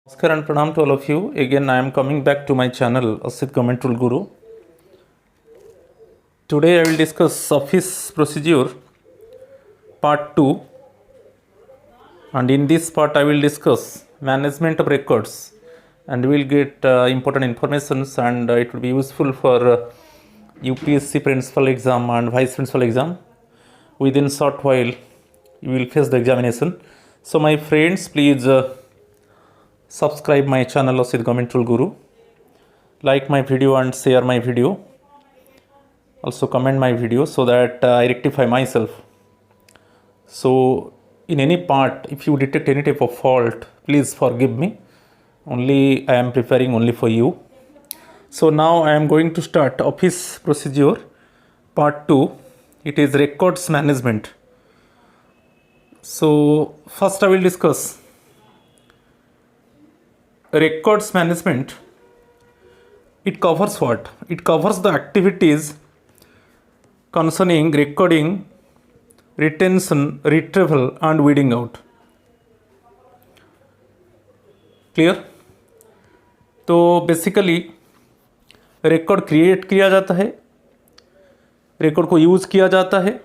Namaskar and pranam to all of you. Again, I am coming back to my channel, Asit Government Tool Guru. Today, I will discuss Office Procedure Part 2. And in this part, I will discuss Management of Records. And we will get important informations, and it will be useful for UPSC Principal Exam and Vice Principal Exam. Within short while, you will face the examination. So, my friends, please subscribe my channel Asit Government Tool Guru, like my video and share my video, also comment my video so that I rectify myself. So in any part, if you detect any type of fault, please forgive me. Only I am preparing only for you. So now I am going to start Office Procedure Part 2. It is Records Management. So first I will discuss records management. It covers what? It covers the activities concerning recording, retention, retrieval and weeding out. Clear? तो basically record create किया जाता है, record को use किया जाता है,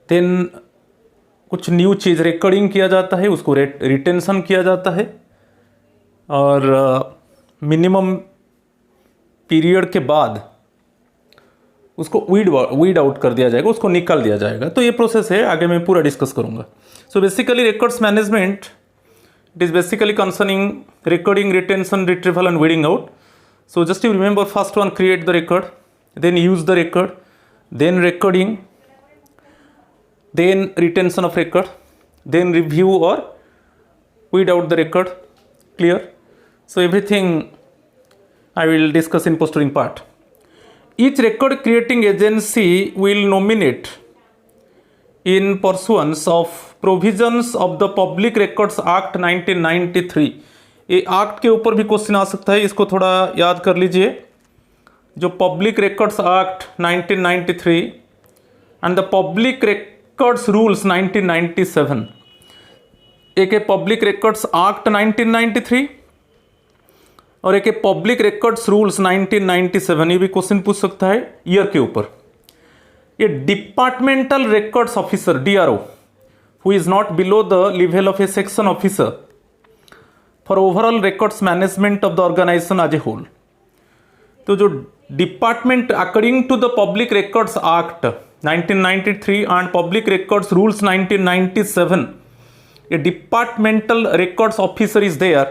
then कुछ new चीज़ recording किया जाता है, उसको रिटेंशन किया जाता है और मिनिमम पीरियड के बाद उसको वीड आउट कर दिया जाएगा, उसको निकाल दिया जाएगा. तो ये प्रोसेस है, आगे मैं पूरा डिस्कस करूँगा. So basically records management it is basically concerning recording, retention, retrieval and weeding out. So just you remember, first one create the record, then use the record, then recording, then retention of record, then review or weed out the record. Clear? So everything I will discuss in posterior part. Each record creating agency will nominate in pursuance of provisions of the Public Records Act 1993. ये act के ऊपर भी question आ सकता है, इसको थोड़ा याद कर लीजिए. जो public records act 1993 and the public records rules 1997, एक है पब्लिक रिकॉर्ड्स एक्ट 1993 और एक है पब्लिक रिकॉर्ड्स रूल्स 1997. ये भी क्वेश्चन पूछ सकता है ईयर के ऊपर. ये departmental records officer DRO who is not below the level of a section officer for overall records management of the organisation as a whole. तो जो department according to the public records act 1993 and Public Records Rules 1997, a departmental records officer is there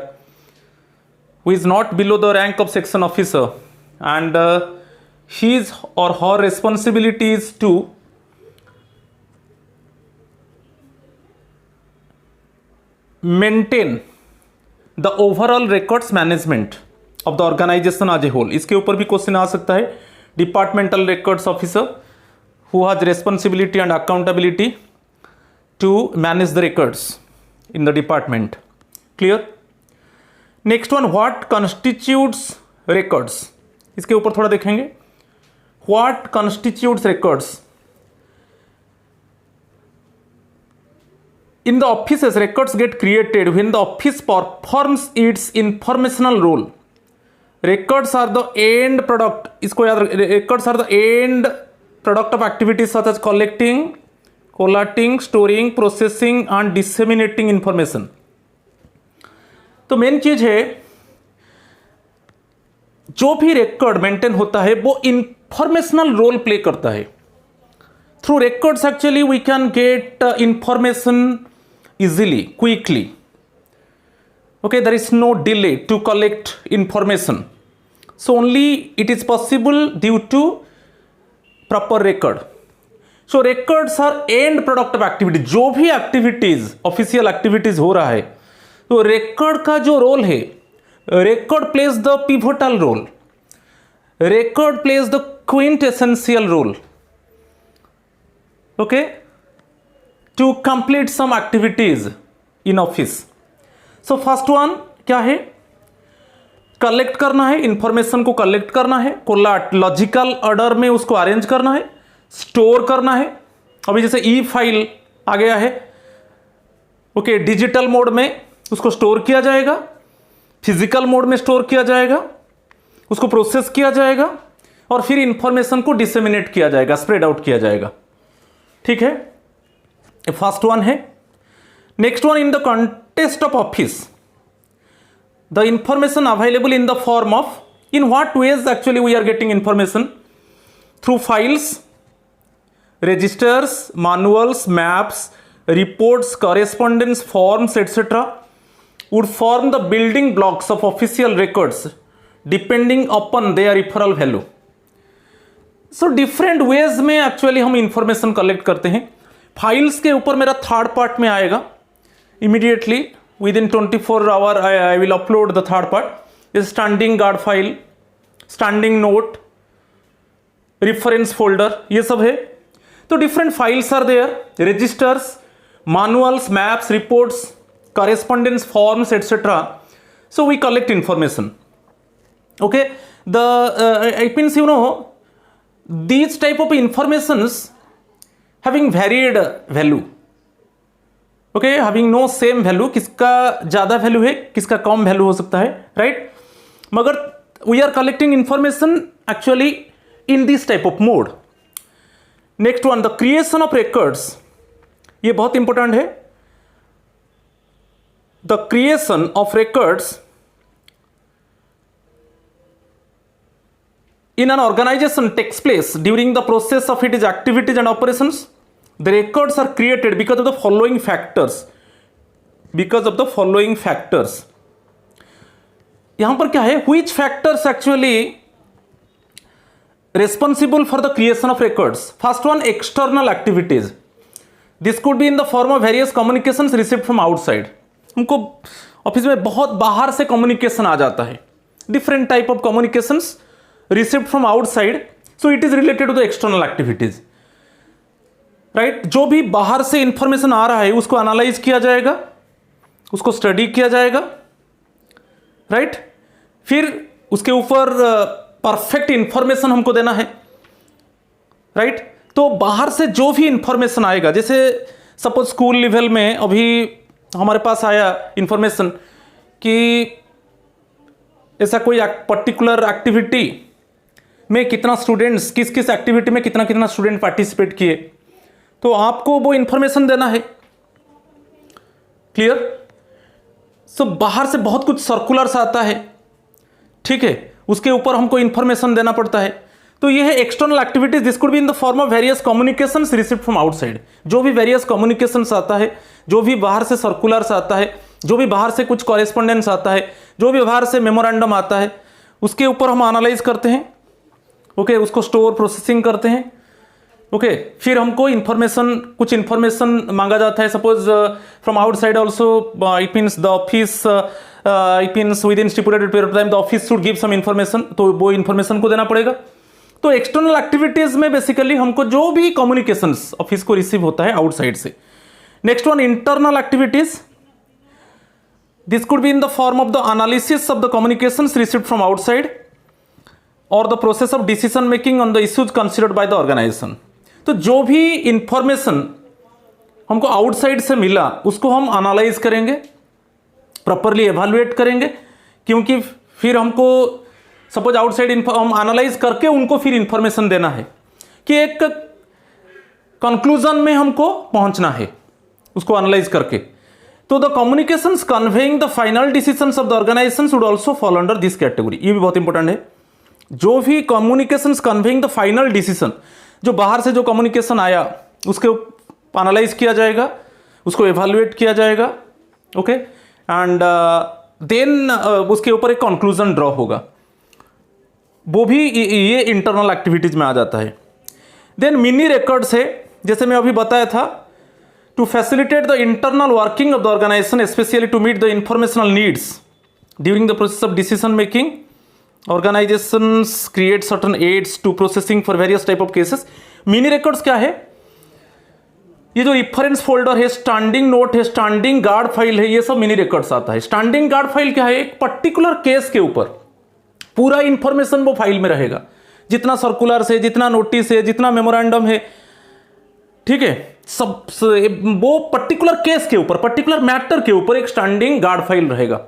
who is not below the rank of section officer, and his or her responsibility is to maintain the overall records management of the organization as a whole. इसके ऊपर भी question आ सकता है. Departmental records officer who has responsibility and accountability to manage the records in the department. Clear? Next one, what constitutes records? इसके ऊपर थोड़ा देखेंगे. What constitutes records? In the offices, records get created when the office performs its informational role. Records are the end product. इसको याद रख, records are the end product of activities such as collecting, collating, storing, processing and disseminating information. तो main चीज है, जो भी record maintain होता है वो इंफॉर्मेशनल रोल प्ले करता है. Through records actually we can get information easily, quickly. Okay, there is no delay to collect information. So only it is possible due to proper record. So records are and product of activity. जो भी activities, official activities हो रहा है, तो record का जो role है, record plays the pivotal role, record plays the quintessential role, okay, to complete some activities in office. So first one क्या है? कलेक्ट करना है, इंफॉर्मेशन को कलेक्ट करना है, कोलाट लॉजिकल ऑर्डर में उसको अरेंज करना है, स्टोर करना है. अभी जैसे ई फाइल आ गया है, ओके, डिजिटल मोड में उसको स्टोर किया जाएगा, फिजिकल मोड में स्टोर किया जाएगा, उसको प्रोसेस किया जाएगा और फिर इंफॉर्मेशन को डिसेमिनेट किया जाएगा, स्प्रेड आउट किया जाएगा। ठीक है, फर्स्ट वन है। Next one, in the context of office the information available in the form of, in what ways actually we are getting information? Through files, registers, manuals, maps, reports, correspondence, forms, etc. would form the building blocks of official records depending upon their referral value. So different ways में actually हम information collect करते हैं। Files के ऊपर मेरा third part में आएगा, immediately within 24 hour I will upload the third part, is standing guard file, standing note, reference folder, ये सब है। तो different files are there, registers, manuals, maps, reports, correspondence, forms, etc. So we collect information. Okay, it means, you know, these type of informations having varied value. Okay, having no same value, किसका ज़्यादा value है, किसका कम value हो सकता है, right? मगर we are collecting information actually in this type of mode. Next one, the creation of records, ये बहुत इंपॉर्टेंट है। The creation of records in an organisation takes place during the process of it activities and operations. The records are created because of the following factors, because of the following factors. यहां पर क्या है, which factors actually responsible for the creation of records? First one, external activities. This could be in the form of various communications received from outside. हमको office में बहुत बाहर से communication आ जाता है, different type of communications received from outside, so it is related to the external activities, right? जो भी बाहर से इंफॉर्मेशन आ रहा है उसको एनालाइज किया जाएगा, उसको स्टडी किया जाएगा, राइट? फिर उसके ऊपर परफेक्ट इंफॉर्मेशन हमको देना है, राइट? तो बाहर से जो भी इंफॉर्मेशन आएगा, जैसे सपोज स्कूल लेवल में अभी हमारे पास आया इंफॉर्मेशन कि ऐसा कोई पर्टिकुलर एक्टिविटी में कितना स्टूडेंट्स, किस किस एक्टिविटी में कितना कितना स्टूडेंट पार्टिसिपेट किए, तो आपको वो इंफॉर्मेशन देना है। क्लियर? सो बाहर से बहुत कुछ सर्कुलर्स आता है, ठीक है, उसके ऊपर हमको इंफॉर्मेशन देना पड़ता है। तो ये है external activities, this could be in the form of various communications received from outside. जो भी वेरियस कम्युनिकेशंस आता है, जो भी बाहर से सर्कुलर्स आता है, जो भी बाहर से कुछ कॉरेस्पॉन्डेंस आता है, जो भी बाहर से मेमोरेंडम आता है, उसके ऊपर हम एनालाइज करते हैं, ओके, उसको स्टोर प्रोसेसिंग करते हैं, ओके। फिर हमको इंफॉर्मेशन, कुछ इंफॉर्मेशन मांगा जाता है, suppose from outside also, it means the office, it means within stipulated period of time the office should give some information, तो वो इंफॉर्मेशन को देना पड़ेगा। तो एक्सटर्नल एक्टिविटीज में बेसिकली हमको जो भी कम्युनिकेशंस ऑफिस को रिसीव होता है आउटसाइड से। Next one, internal activities, this could be in the form of the analysis of the communications received from outside और the process of decision making on the issues considered by the organisation. तो जो भी information हमको outside से मिला उसको हम analyse करेंगे, प्रॉपरली एवेलुएट करेंगे, क्योंकि फिर हमको सपोज आउटसाइड हम एनालाइज करके उनको फिर इंफॉर्मेशन देना है कि एक कंक्लूजन में हमको पहुंचना है उसको एनालाइज करके। तो the communications conveying the final decisions of the organisation should also fall under this category. ये भी बहुत इंपॉर्टेंट है। जो भी communications conveying the final decision, जो बाहर से जो कम्युनिकेशन आया उसके एनालाइज किया जाएगा, उसको एवेलुएट किया जाएगा, ओके, एंड देन उसके ऊपर एक कंक्लूजन ड्रॉ होगा, वो भी ये इंटरनल एक्टिविटीज में आ जाता है। देन मिनी रिकॉर्ड्स है, जैसे मैं अभी बताया था, to facilitate the internal working of the organization specially to meet the informational needs during the process of decision making, organizations create certain aids to processing for various type of cases। Mini records क्या है? ये जो reference folder है, standing note है, standing guard file है, ये सब mini records आता है। स्टैंडिंग गार्ड फाइल क्या है? एक पर्टिकुलर केस के ऊपर पूरा इंफॉर्मेशन वो फाइल में रहेगा, जितना सर्कुलर है, जितना नोटिस है, जितना मेमोरेंडम है, ठीक है, वो पर्टिकुलर केस के ऊपर, पर्टिकुलर मैटर के ऊपर एक स्टैंडिंग गार्ड फाइल रहेगा।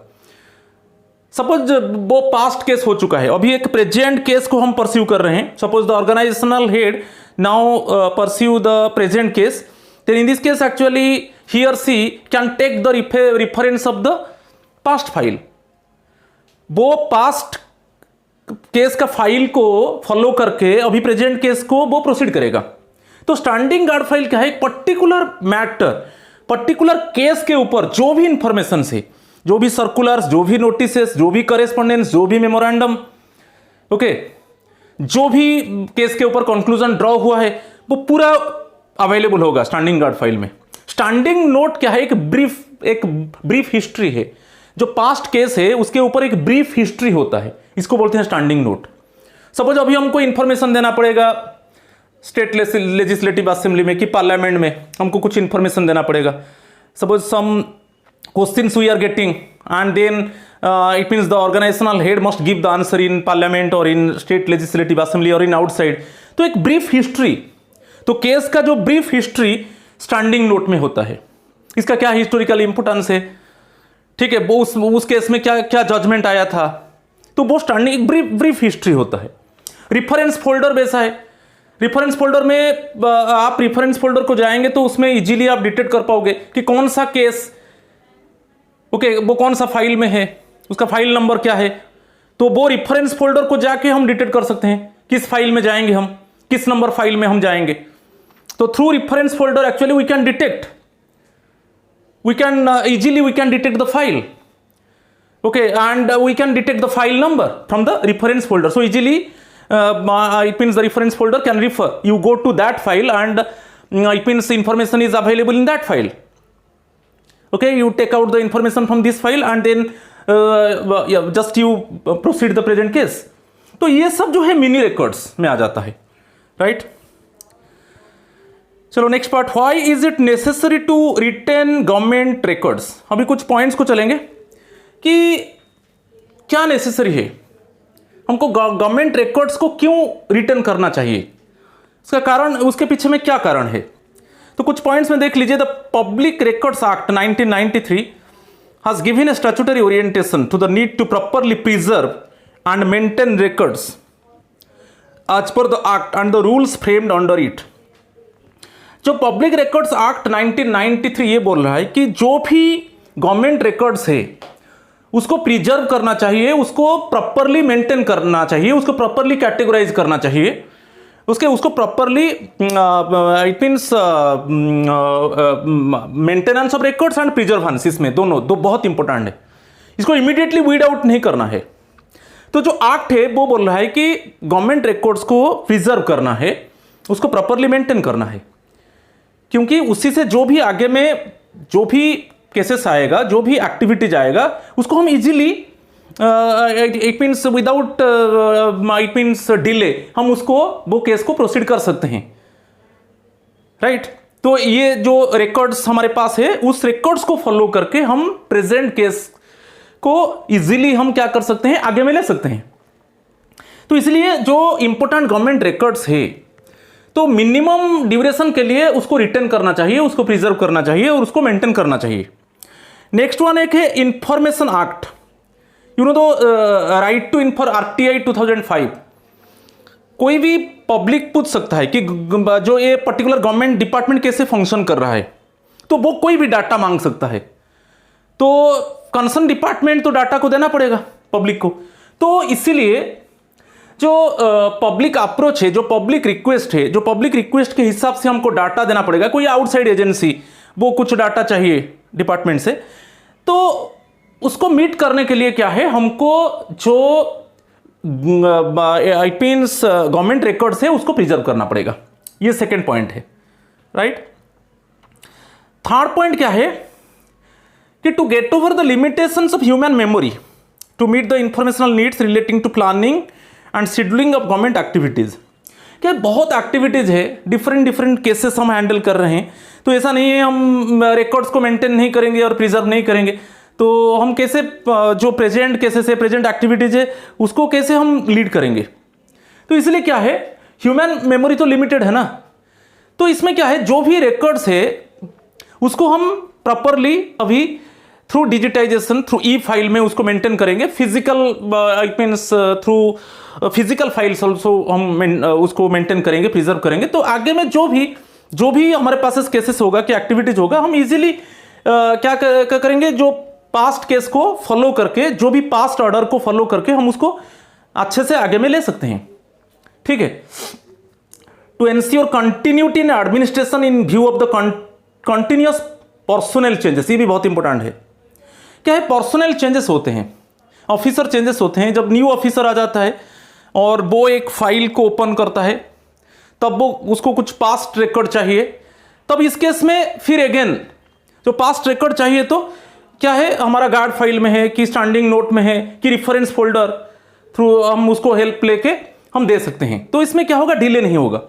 सपोज वो पास्ट केस हो चुका है, अभी एक प्रेजेंट केस को हम परस्यू कर रहे हैं। Suppose the organizational head now pursue the present case, then in this case actually he or she can take the reference of the past file। वो पास्ट केस का फाइल को follow करके अभी प्रेजेंट केस को वो proceed करेगा। तो standing guard file क्या है, एक पर्टिकुलर मैटर, पर्टिकुलर केस के ऊपर जो भी इंफॉर्मेशन है, जो भी सर्कुलर्स, जो भी नोटिसेस, जो भी करेस्पॉन्डेंस, जो भी मेमोरेंडम, ओके, जो भी केस के ऊपर कंक्लूजन ड्रॉ हुआ है, वो पूरा अवेलेबल होगा स्टैंडिंग गार्ड फाइल में। स्टैंडिंग नोट क्या है, एक ब्रीफ हिस्ट्री है। जो पास्ट केस है उसके ऊपर एक ब्रीफ हिस्ट्री होता है, इसको बोलते हैं स्टैंडिंग नोट। सपोज अभी हमको इंफॉर्मेशन देना पड़ेगा स्टेट लेजिस्लेटिव असेंबली में कि पार्लियामेंट में हमको कुछ इंफॉर्मेशन देना पड़ेगा। Suppose some questions we are getting and then it means the organizational head must give the answer in parliament और इन स्टेट लेजिस्लेटिव असेंबली और इन आउटसाइड। तो एक ब्रीफ हिस्ट्री, तो केस का जो ब्रीफ हिस्ट्री स्टैंडिंग नोट में होता है। इसका क्या हिस्टोरिकल इंपोर्टेंस है, ठीक है, वो उस केस में क्या क्या जजमेंट आया था, तो वो स्टैंडिंग ब्रीफ हिस्ट्री होता है। रिफरेंस फोल्डर वैसा है। रिफरेंस फोल्डर में आप रिफरेंस फोल्डर को जाएंगे तो उसमें इजीली आप डिटेक्ट कर पाओगे कि कौन सा केस, ओके, वो कौन सा फाइल में है, उसका फाइल नंबर क्या है। तो वो रिफरेंस फोल्डर को जाके हम डिटेक्ट कर सकते हैं किस फाइल में जाएंगे हम, किस नंबर फाइल में हम जाएंगे। तो through reference folder actually we can detect, we can easily we can detect the file, okay, and we can detect the file number from the reference folder. So easily it means the reference folder can refer, you go to that file and it means information is available in that file, okay, you take out the information from this file and then yeah, just you proceed the present case. तो ये सब जो है mini records में आ जाता है, right. चलो next part, why is it necessary to retain government records. अभी कुछ पॉइंट्स को चलेंगे कि क्या नेसेसरी है, हमको गवर्नमेंट रिकॉर्ड्स को क्यों रिटेन करना चाहिए, उसका कारण, उसके पीछे में क्या कारण है। तो कुछ पॉइंट्स में देख लीजिए। The public records act 1993 has given a statutory orientation to the need to properly preserve and maintain records as per the act and the rules framed under it. जो पब्लिक रिकॉर्ड्स एक्ट 1993 ये बोल रहा है कि जो भी government records है उसको प्रिजर्व करना चाहिए, उसको प्रॉपरली मेंटेन करना चाहिए, उसको प्रॉपरली कैटेगराइज करना चाहिए, उसको properly it means maintenance of records and प्रिजर्वेंस, इसमें दोनों दो बहुत इंपॉर्टेंट है। इसको इमीडिएटली वीड आउट नहीं करना है। तो जो एक्ट है वो बोल रहा है कि गवर्नमेंट रिकॉर्ड्स को प्रिजर्व करना है, उसको प्रॉपरली मेंटेन करना है, क्योंकि उसी से जो भी आगे में जो भी केसेस आएगा, जो भी एक्टिविटीज आएगा, उसको हम easily it means without it means delay हम उसको वो केस को प्रोसीड कर सकते हैं, राइट। तो ये जो रिकॉर्ड्स हमारे पास है उस रिकॉर्ड्स को फॉलो करके हम प्रेजेंट केस को इजीली हम क्या कर सकते हैं, आगे में ले सकते हैं। तो इसलिए जो इंपॉर्टेंट गवर्नमेंट रिकॉर्ड्स है तो मिनिमम ड्यूरेशन के लिए उसको रिटेन करना चाहिए, उसको प्रिजर्व करना चाहिए और उसको मेंटेन करना चाहिए। नेक्स्ट वन एक है information act, you know the right to RTI 2005। कोई भी पब्लिक पूछ सकता है कि जो ये पर्टिकुलर गवर्नमेंट डिपार्टमेंट कैसे फंक्शन कर रहा है, तो वो कोई भी डाटा मांग सकता है। तो कंसर्न डिपार्टमेंट तो डाटा को देना पड़ेगा पब्लिक को। तो इसीलिए जो पब्लिक अप्रोच है, जो पब्लिक रिक्वेस्ट है, जो पब्लिक रिक्वेस्ट के हिसाब से हमको डाटा देना पड़ेगा। कोई आउटसाइड एजेंसी वो कुछ डाटा चाहिए डिपार्टमेंट से, तो उसको मीट करने के लिए क्या है, हमको जो इट मीन्स गवर्नमेंट रिकॉर्ड्स है उसको प्रिजर्व करना पड़ेगा। ये सेकेंड पॉइंट है, राइट। थर्ड पॉइंट क्या है कि to get over the limitations of human memory to meet the informational needs relating to planning and scheduling of government activities. क्या बहुत एक्टिविटीज है, डिफरेंट केसेस हम हैंडल कर रहे हैं, तो ऐसा नहीं है हम रिकॉर्ड्स को मेंटेन नहीं करेंगे और प्रिजर्व नहीं करेंगे, तो हम कैसे जो प्रेजेंट केसेस है, प्रेजेंट एक्टिविटीज है, उसको कैसे हम लीड करेंगे। तो इसलिए क्या है, ह्यूमन मेमोरी तो लिमिटेड है ना, तो इसमें क्या है, जो भी रिकॉर्ड्स है उसको हम प्रॉपरली अभी थ्रू डिजिटाइजेशन, थ्रू ई फाइल में उसको मेंटेन करेंगे। Physical it means through physical files also हम उसको मेंटेन करेंगे, प्रिजर्व करेंगे। तो आगे में जो भी हमारे पास केसेस होगा कि एक्टिविटीज होगा, हम इजीली क्या करेंगे, जो पास्ट केस को फॉलो करके, जो भी पास्ट ऑर्डर को फॉलो करके हम उसको अच्छे से आगे में ले सकते हैं। ठीक है। To ensure continuity in administration in view of the continuous personnel changes, ये भी बहुत इंपॉर्टेंट है। क्या है, पर्सनल चेंजेस होते हैं, ऑफिसर चेंजेस होते हैं। जब न्यू ऑफिसर आ जाता है और वो एक फाइल को ओपन करता है, तब वो उसको कुछ पास्ट रिकॉर्ड चाहिए। तब इस केस में फिर अगेन जो पास्ट रिकॉर्ड चाहिए, तो क्या है, हमारा गार्ड फाइल में है कि स्टैंडिंग नोट में है कि रेफरेंस फोल्डर थ्रू हम उसको हेल्प लेके हम दे सकते हैं। तो इसमें क्या होगा, डिले नहीं होगा।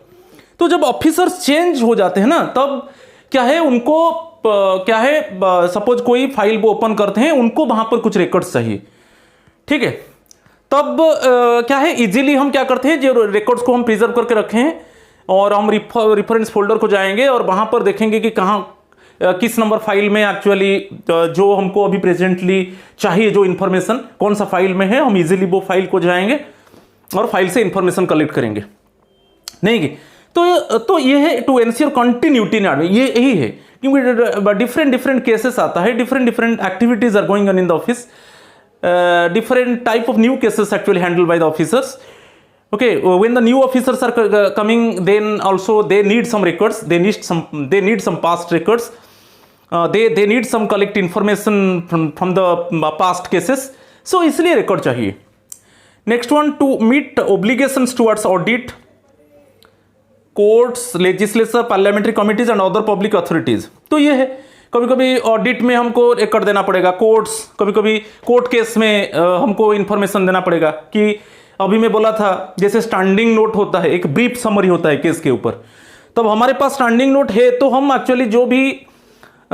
तो जब ऑफिसर्स चेंज हो जाते हैं ना, तब क्या है, उनको क्या है, सपोज कोई फाइल वो ओपन करते हैं, उनको वहां पर कुछ रिकॉर्ड्स चाहिए। ठीक है। तब क्या है, इजीली हम क्या करते हैं, जो रिकॉर्ड्स को हम प्रिजर्व करके रखे हैं, और हम रेफरेंस फोल्डर को जाएंगे और वहां पर देखेंगे कि कहाँ किस नंबर फाइल में एक्चुअली जो हमको अभी प्रेजेंटली चाहिए, जो इन्फॉर्मेशन कौन सा फाइल में है, हम इजीली वो फाइल को जाएंगे और फाइल से इंफॉर्मेशन कलेक्ट करेंगे। नहीं कि तो ये है to ensure continuity in admin, ये यही है। क्योंकि डिफरेंट केसेस आता है, different activities are going on in the office, different type of new cases actually handled by the officers. Okay, when the new officers are coming, then also they need some records, they need some past records, they need some collect information from the past cases. So इसलिए record चाहिए। Next one, to meet obligations towards audit, courts, legislature, parliamentary committees and other public authorities। तो ये है, कभी कभी audit में हमको record देना पड़ेगा, कोर्ट्स, कभी कभी कोर्ट केस में हमको इंफॉर्मेशन देना पड़ेगा। कि अभी मैं बोला था, जैसे स्टैंडिंग नोट होता है, एक ब्रीफ समरी होता है केस के ऊपर, तब हमारे पास स्टैंडिंग नोट है, तो हम एक्चुअली जो भी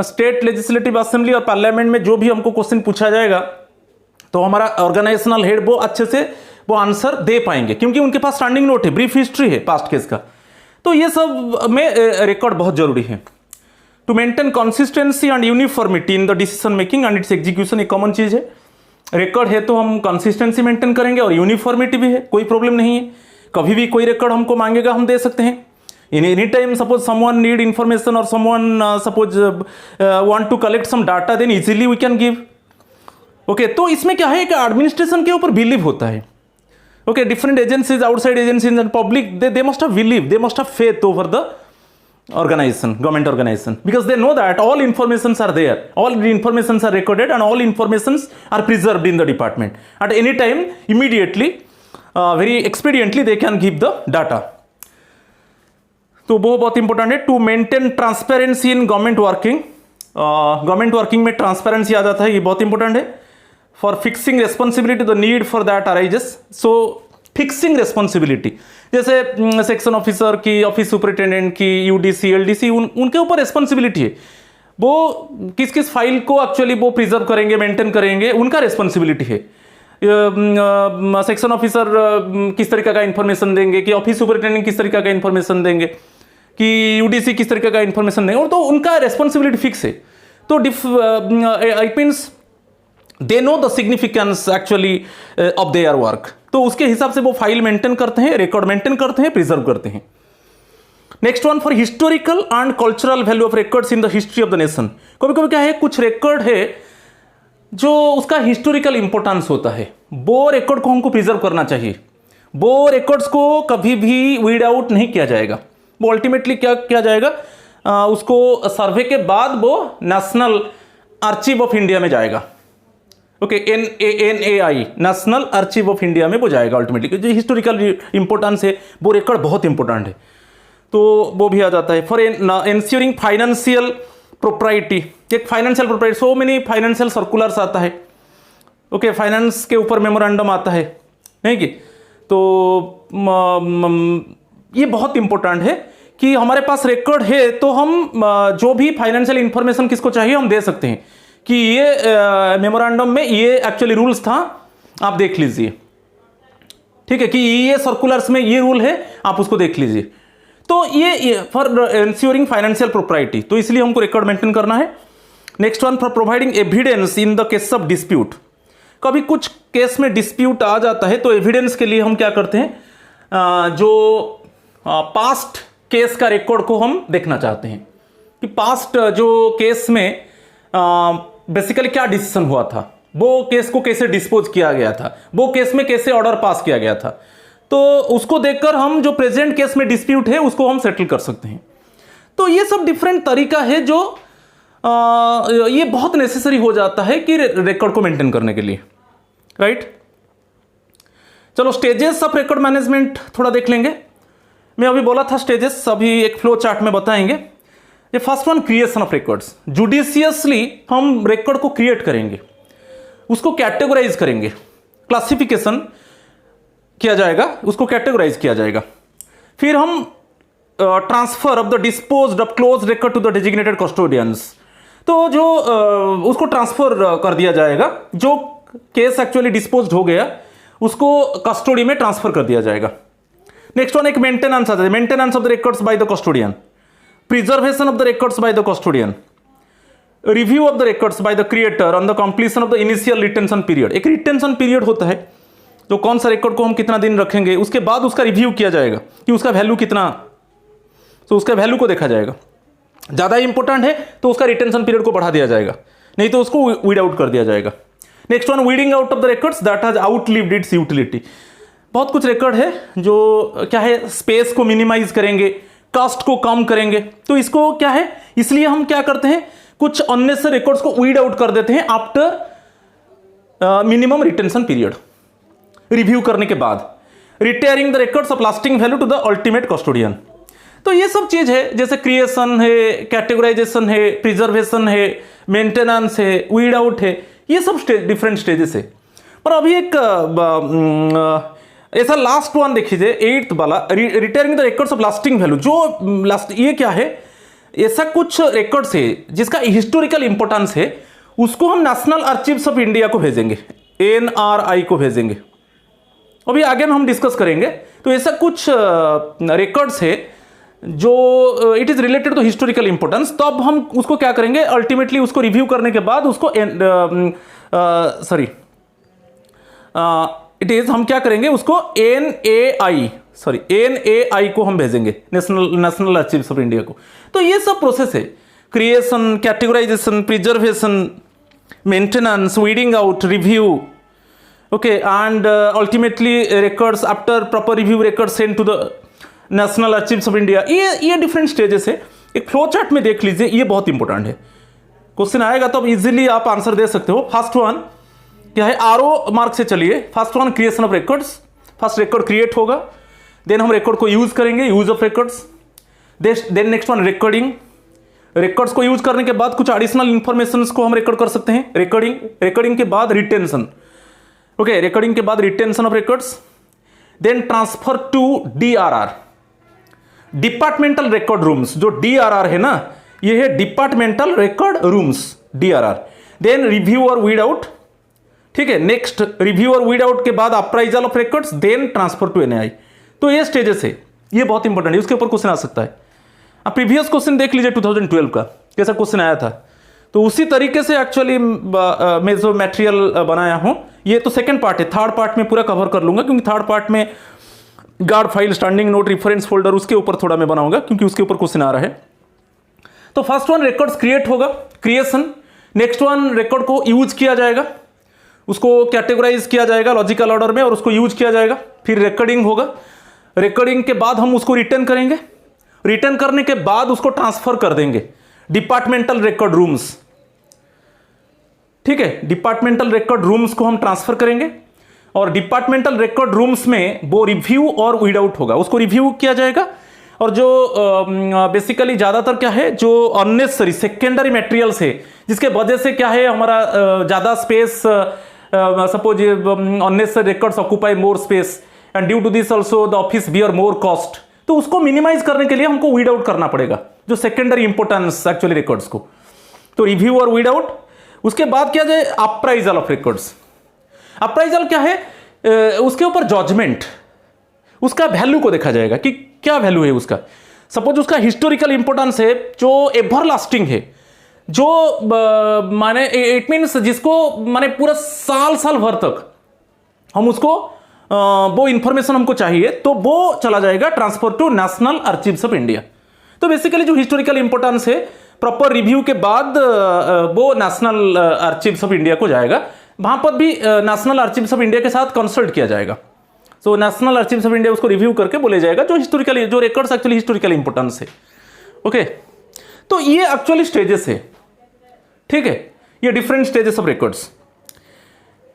स्टेट लेजिस्लेटिव असेंबली और पार्लियामेंट में जो भी हमको क्वेश्चन पूछा जाएगा, तो हमारा ऑर्गेनाइजेशनल हेड वो अच्छे से वो आंसर दे पाएंगे, क्योंकि उनके पास स्टैंडिंग नोट है, ब्रीफ हिस्ट्री है पास्ट केस का। तो ये सब में रिकॉर्ड बहुत जरूरी है। To maintain consistency and uniformity in the decision making and its execution, एक कॉमन चीज है। रिकॉर्ड है तो हम कंसिस्टेंसी मेंटेन करेंगे, और यूनिफॉर्मिटी भी है, कोई प्रॉब्लम नहीं है। कभी भी कोई रिकॉर्ड हमको मांगेगा, हम दे सकते हैं। In any time suppose someone need information और someone suppose want to collect some data, then easily we can give. Okay, तो इसमें क्या है कि एडमिनिस्ट्रेशन के ऊपर बिलीव होता है। Okay, different agencies, outside agencies and public, they must have believe, they must have faith over the organization, government organization, because they know that all informations are there, all the informations are recorded and all informations are preserved in the department. At any time, immediately, very expediently they can give the data. तो वो बहुत important है। To maintain transparency in government working, government working में transparency आ जाता है, ये बहुत इंपॉर्टेंट है। For fixing responsibility, the need for that arises. So fixing responsibility, जैसे सेक्शन ऑफिसर की, ऑफिस सुपरिटेंडेंट की, यूडीसी, एलडीसी, उनके ऊपर रेस्पॉन्सिबिलिटी है। वो किस किस फाइल को एक्चुअली वो प्रिजर्व करेंगे, मेंटेन करेंगे, उनका रेस्पॉन्सिबिलिटी है। सेक्शन ऑफिसर किस तरीके का इंफॉर्मेशन देंगे, कि ऑफिस सुपरिटेंडेंट किस तरीके का इंफॉर्मेशन देंगे, कि यूडीसी किस तरीके का इंफॉर्मेशन देंगे, और तो उनका रेस्पॉन्सिबिलिटी फिक्स है। तो it means they know the significance actually of their work. तो उसके हिसाब से वो फाइल मेंटेन करते हैं, रिकॉर्ड मेंटेन करते हैं, प्रिजर्व करते हैं। Next one, for historical and cultural value of records in the history of the nation. कभी कभी क्या है, कुछ रिकॉर्ड है जो उसका हिस्टोरिकल इंपॉर्टेंस होता है, वो रिकॉर्ड को हमको प्रिजर्व करना चाहिए। वो रिकॉर्ड्स को कभी भी वीड आउट नहीं किया जाएगा। वो अल्टीमेटली क्या किया जाएगा, उसको सर्वे के बाद वो नेशनल आर्चिव ऑफ इंडिया में जाएगा। Okay, NAI, national archive of India में वो जाएगा अल्टीमेटली। जो हिस्टोरिकल इंपॉर्टेंस है, वो रिकॉर्ड बहुत इंपॉर्टेंट है, तो वो भी आ जाता है। फॉर एंश्योरिंग फाइनेंशियल प्रोप्राइटी, एक financial propriety, so many financial circulars आता है। ओके, फाइनेंस के ऊपर मेमोरेंडम आता है, नहीं कि, तो ये बहुत इंपॉर्टेंट है कि हमारे पास रिकॉर्ड है, तो हम जो भी फाइनेंशियल इंफॉर्मेशन किसको चाहिए हम दे सकते हैं, कि ये मेमोरेंडम में ये एक्चुअली रूल्स था, आप देख लीजिए। ठीक है, कि ये सर्कुलर्स में ये रूल है, आप उसको देख लीजिए। तो ये फॉर इंश्योरिंग फाइनेंशियल प्रोप्राइटी, तो इसलिए हमको रिकॉर्ड मेंटेन करना है। Next one, for providing evidence in the case of dispute. कभी कुछ केस में डिस्प्यूट आ जाता है तो एविडेंस के लिए हम क्या करते हैं, जो पास्ट केस का रिकॉर्ड को हम देखना चाहते हैं कि पास्ट जो केस में बेसिकली क्या डिसीजन हुआ था, वो केस को कैसे डिस्पोज किया गया था, वो केस में कैसे ऑर्डर पास किया गया था, तो उसको देखकर हम जो प्रेजेंट केस में डिस्प्यूट है उसको हम सेटल कर सकते हैं। तो ये सब डिफरेंट तरीका है जो ये बहुत नेसेसरी हो जाता है कि रिकॉर्ड को मेंटेन करने के लिए, राइट। चलो स्टेजेस ऑफ रिकॉर्ड मैनेजमेंट थोड़ा देख लेंगे। मैं अभी बोला था स्टेजेस, अभी एक फ्लो चार्ट में बताएंगे। ये first one, creation of records. Judiciously हम रिकॉर्ड को क्रिएट करेंगे, उसको कैटेगराइज करेंगे, क्लासिफिकेशन किया जाएगा, उसको कैटेगराइज किया जाएगा। फिर हम transfer of the disposed of close record to the designated custodians, तो जो उसको ट्रांसफर कर दिया जाएगा, जो केस एक्चुअली डिस्पोज्ड हो गया उसको कस्टोडी में ट्रांसफर कर दिया जाएगा। नेक्स्ट वन एक मेंटेनेंस आता है, maintenance of the records by the custodian, preservation of the records by the custodian, review of the records by the creator on the completion of the initial retention period. एक retention period होता है तो कौन सा record को हम कितना दिन रखेंगे, उसके बाद उसका रिव्यू किया जाएगा कि उसका वैल्यू कितना, तो उसका वैल्यू को देखा जाएगा। ज़्यादा इंपॉर्टेंट है तो उसका रिटेंशन पीरियड को बढ़ा दिया जाएगा, नहीं तो उसको वीड आउट कर दिया जाएगा। Next one, weeding out of the records that has outlived its utility. बहुत कुछ रिकॉर्ड है जो क्या है, स्पेस को मिनिमाइज करेंगे, कास्ट को कम करेंगे, तो इसको क्या है, इसलिए हम क्या करते हैं, कुछ अननेसेसरी रिकॉर्ड्स को वीड आउट कर देते हैं after minimum retention period, review करने के बाद। Retiring the records of lasting value to the ultimate custodian. तो ये सब चीज है, जैसे क्रिएशन है, कैटेगराइजेशन है, प्रिजर्वेशन है, मेंटेनेंस है, वीड आउट है, ये सब डिफरेंट स्टेजेस है। पर अभी एक ऐसा लास्ट वन देखिए, 8th वाला, retiring the records of lasting value. जो लास्ट, ये क्या है, ऐसा कुछ रिकॉर्ड्स है जिसका हिस्टोरिकल इंपॉर्टेंस है, उसको हम नेशनल आर्चिव्स ऑफ इंडिया को भेजेंगे, NRI को भेजेंगे। अभी आगे में हम डिस्कस करेंगे। तो ऐसा कुछ रिकॉर्ड्स है जो it is related to historical importance, तो अब हम उसको क्या करेंगे, अल्टीमेटली उसको रिव्यू करने के बाद उसको हम क्या करेंगे, उसको NAI को हम भेजेंगे, नेशनल आर्चिव्स ऑफ इंडिया को। तो ये सब प्रोसेस है, creation, categorisation, preservation, maintenance, weeding out, review, okay, and ultimately records after proper review, record send to the national archives of India. ये डिफरेंट स्टेजेस है। एक फ्लो चार्ट में देख लीजिए, ये बहुत इंपॉर्टेंट है। क्वेश्चन आएगा तो अब इजीली आप आंसर दे सकते हो। फर्स्ट वन क्या है, RO मार्क से चलिए। First one, creation of records. First record create होगा, देन हम रिकॉर्ड को यूज करेंगे, use of records. Then next one, recording. Records को यूज करने के बाद कुछ एडिशनल इंफॉर्मेशन को हम रिकॉर्ड कर सकते हैं, रिकॉर्डिंग के बाद रिटेंशन, ओके, रिकॉर्डिंग के बाद retention of records, then transfer to DRR, departmental record rooms. जो DRR है ना, ये है departmental record rooms, DRR। Then review और वीड आउट, ठीक है। नेक्स्ट रिव्यू और वीड आउट के बाद appraisal of records, then transfer to NAI। तो ये स्टेजेस है, ये बहुत इंपॉर्टेंट है, उसके ऊपर क्वेश्चन आ सकता है। अब प्रीवियस क्वेश्चन देख लीजिए 2012 का, कैसा क्वेश्चन आया था। तो उसी तरीके से एक्चुअली मैं जो मटेरियल बनाया हूं, ये तो सेकंड पार्ट है, थर्ड पार्ट में पूरा कवर कर लूंगा, क्योंकि थर्ड पार्ट में guard file, standing note, reference folder, उसके ऊपर थोड़ा मैं बनाऊंगा, क्योंकि उसके ऊपर क्वेश्चन आ रहा है। तो फर्स्ट वन, रिकॉर्ड्स क्रिएट होगा, क्रिएशन। नेक्स्ट वन, रिकॉर्ड को यूज किया जाएगा, उसको कैटेगराइज किया जाएगा लॉजिकल ऑर्डर में और उसको यूज किया जाएगा। फिर रिकॉर्डिंग होगा, रिकॉर्डिंग के बाद हम उसको रिटर्न करेंगे, रिटर्न करने के बाद उसको ट्रांसफर कर देंगे डिपार्टमेंटल रिकॉर्ड रूम्स, ठीक है। डिपार्टमेंटल रिकॉर्ड रूम्स को हम ट्रांसफर करेंगे और डिपार्टमेंटल रिकॉर्ड रूम्स में वो रिव्यू और वीड आउट होगा, उसको रिव्यू किया जाएगा। और जो बेसिकली ज़्यादातर क्या है, जो अननेसेसरी सेकेंडरी मटेरियल्स है, जिसके वजह से क्या है, हमारा ज़्यादा space, suppose unnecessary records occupy more space and due to this also the office bear more cost, तो उसको मिनिमाइज करने के लिए हमको वीड आउट करना पड़ेगा, जो सेकेंडरी इंपोर्टेंस एक्चुअली रिकॉर्ड्स को। तो रिव्यू और वीड आउट। उसके बाद क्या जाए, अप्राइजल ऑफ रिकॉर्ड्स। अप्राइजल क्या है, उसके ऊपर जजमेंट, उसका वैल्यू को देखा जाएगा कि क्या वैल्यू है उसका। सपोज उसका हिस्टोरिकल इंपॉर्टेंस है जो एवर लास्टिंग है, जो माने इट मीन्स जिसको माने पूरा साल साल भर तक हम उसको वो इंफॉर्मेशन हमको चाहिए, तो वो चला जाएगा transfer to national archives of India. तो बेसिकली जो हिस्टोरिकल इंपॉर्टेंस है प्रॉपर रिव्यू के बाद वो नेशनल आर्चिव्स ऑफ इंडिया को जाएगा। वहां पर भी नेशनल आर्चिव्स ऑफ इंडिया के साथ कंसल्ट किया जाएगा। So national archives of India उसको रिव्यू करके बोले जाएगा जो हिस्टोरिकल, जो रिकॉर्ड्स एक्चुअली हिस्टोरिकल इंपॉर्टेंस है। ओके, तो ये एक्चुअली स्टेजेस है, ठीक है, ये डिफरेंट स्टेजेस ऑफ रिकॉर्ड्स।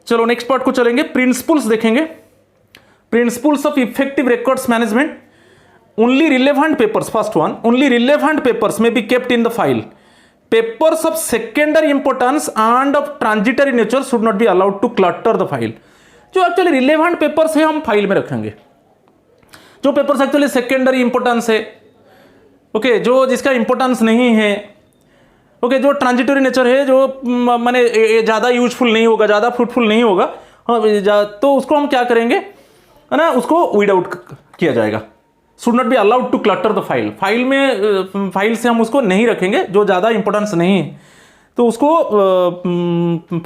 चलो नेक्स्ट पार्ट को चलेंगे, प्रिंसिपल्स देखेंगे। Principles of effective records management. Only relevant papers, first one, only relevant papers may be kept in the file. Papers of secondary importance and of transitory nature should not be allowed to clutter the file. जो actually relevant papers है हम file में रखेंगे, जो papers actually secondary importance है, okay, जो जिसका importance नहीं है, ओके, जो ट्रांजिटरी नेचर है, जो माने ज़्यादा यूजफुल नहीं होगा, ज़्यादा फ्रूटफुल नहीं होगा, तो उसको हम क्या करेंगे, है ना, उसको वीड आउट किया जाएगा। Should not be allowed to clutter the file. File में, फाइल से हम उसको नहीं रखेंगे जो ज़्यादा इंपॉर्टेंस नहीं है, तो उसको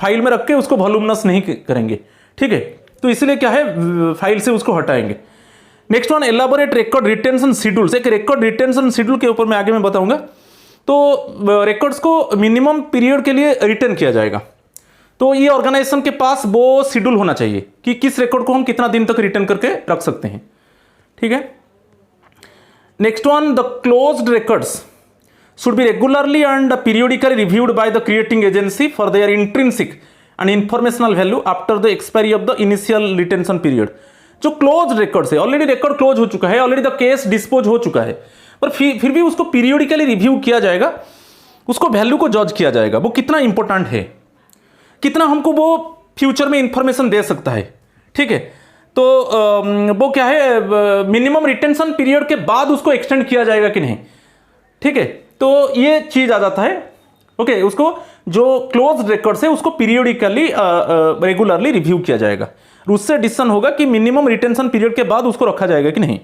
फाइल में रख के उसको वॉल्यूमिनस नहीं करेंगे, ठीक है। तो इसलिए क्या है, फाइल से उसको हटाएंगे। Next one, elaborate record retention schedules. एक रिकॉर्ड रिटेंशन शेड्यूल के ऊपर मैं आगे में बताऊंगा। तो रिकॉर्ड्स को मिनिमम पीरियड के लिए रिटेन किया जाएगा, तो ये ऑर्गेनाइजेशन के पास वो शेड्यूल होना चाहिए कि किस रिकॉर्ड को हम कितना दिन तक रिटेन करके रख सकते हैं, ठीक है। Next one, the closed records should be regularly and periodically reviewed by the creating agency for their intrinsic and informational value after the expiry of the initial retention period। जो क्लोज रिकॉर्ड्स है, already record close हो चुका है, already the case dispose हो चुका है, पर फिर भी उसको पीरियोडिकली रिव्यू किया जाएगा, उसको वैल्यू को जज किया जाएगा, वो कितना इंपॉर्टेंट है, कितना हमको वो फ्यूचर में इंफॉर्मेशन दे सकता है, ठीक है। तो वो क्या है, मिनिमम रिटेंशन पीरियड के बाद उसको एक्सटेंड किया जाएगा कि नहीं, ठीक है। तो ये चीज आ जाता है, ओके, उसको जो क्लोज रिकॉर्ड है उसको पीरियोडिकली रेगुलरली रिव्यू किया जाएगा, उससे डिसीजन होगा कि मिनिमम रिटेंशन पीरियड के बाद उसको रखा जाएगा कि नहीं।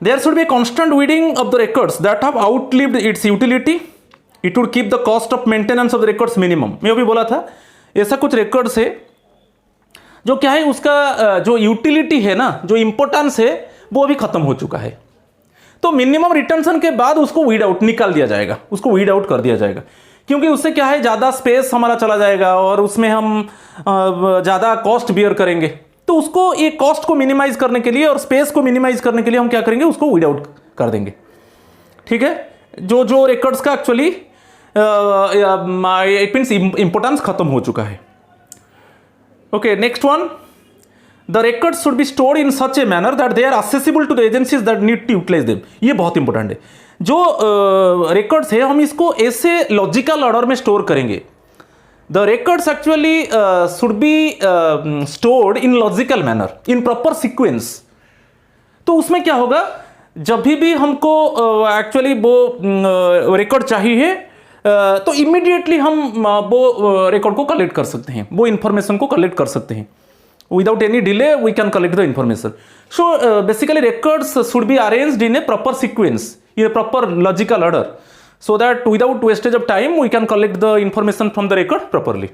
There should be constant weeding of the records that have outlived its utility. It would keep the cost of maintenance of the records minimum. मैं अभी बोला था ऐसा कुछ रिकॉर्ड्स है जो क्या है, उसका जो यूटिलिटी है ना, जो इंपॉर्टेंस है, वो अभी खत्म हो चुका है, तो मिनिमम रिटेंशन के बाद उसको वीड आउट निकाल दिया जाएगा, उसको वीड आउट कर दिया जाएगा, क्योंकि उससे क्या है, ज़्यादा स्पेस हमारा चला जाएगा और उसमें हम ज़्यादा कॉस्ट बियर करेंगे। तो उसको, ये कॉस्ट को मिनिमाइज करने के लिए और स्पेस को मिनिमाइज करने के लिए हम क्या करेंगे, उसको वीड आउट कर देंगे, ठीक है। जो जो रिकॉर्ड्स का एक्चुअली इट मीन्स इंपॉर्टेंस खत्म हो चुका है। Okay, next one, the records should be stored in such a manner that they are accessible to the agencies that need to utilize them। ये बहुत इंपॉर्टेंट है। जो रिकॉर्ड्स है हम इसको ऐसे लॉजिकल ऑर्डर में स्टोर करेंगे। The records actually should be stored in logical manner, in proper sequence. तो उसमें क्या होगा, जब भी हमको एक्चुअली वो रिकॉर्ड चाहिए तो इमीडिएटली हम वो रिकॉर्ड को कलेक्ट कर सकते हैं, वो इंफॉर्मेशन को कलेक्ट कर सकते हैं। Without any delay we can collect the information. So basically records should be arranged in a proper sequence, in a proper logical order, so that without wastage of time we can collect the information from the record properly.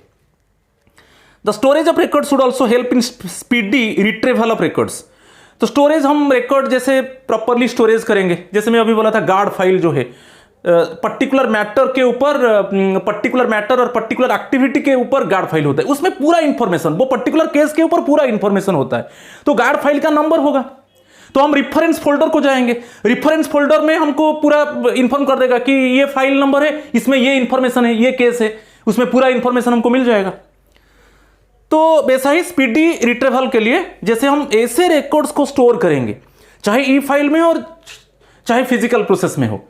The storage of records should also help in speedy retrieval of records। तो storage, हम record जैसे properly storage करेंगे, जैसे मैं अभी बोला था guard file जो है, पर्टिकुलर मैटर के ऊपर, पर्टिकुलर मैटर और पर्टिकुलर एक्टिविटी के ऊपर गार्ड फाइल होता है, उसमें पूरा इंफॉर्मेशन, वो पर्टिकुलर केस के ऊपर पूरा इंफॉर्मेशन होता है, तो गार्ड फाइल का नंबर होगा। तो हम रिफरेंस फोल्डर को जाएंगे, रिफरेंस फोल्डर में हमको पूरा इंफॉर्म कर देगा कि ये फाइल नंबर है, इसमें ये इंफॉर्मेशन है, ये केस है, उसमें पूरा इंफॉर्मेशन हमको मिल जाएगा। तो वैसा ही स्पीडी रिट्रीवल के लिए जैसे हम ऐसे रिकॉर्ड्स को स्टोर करेंगे, चाहे ई फाइल में और चाहे फिजिकल प्रोसेस में हो,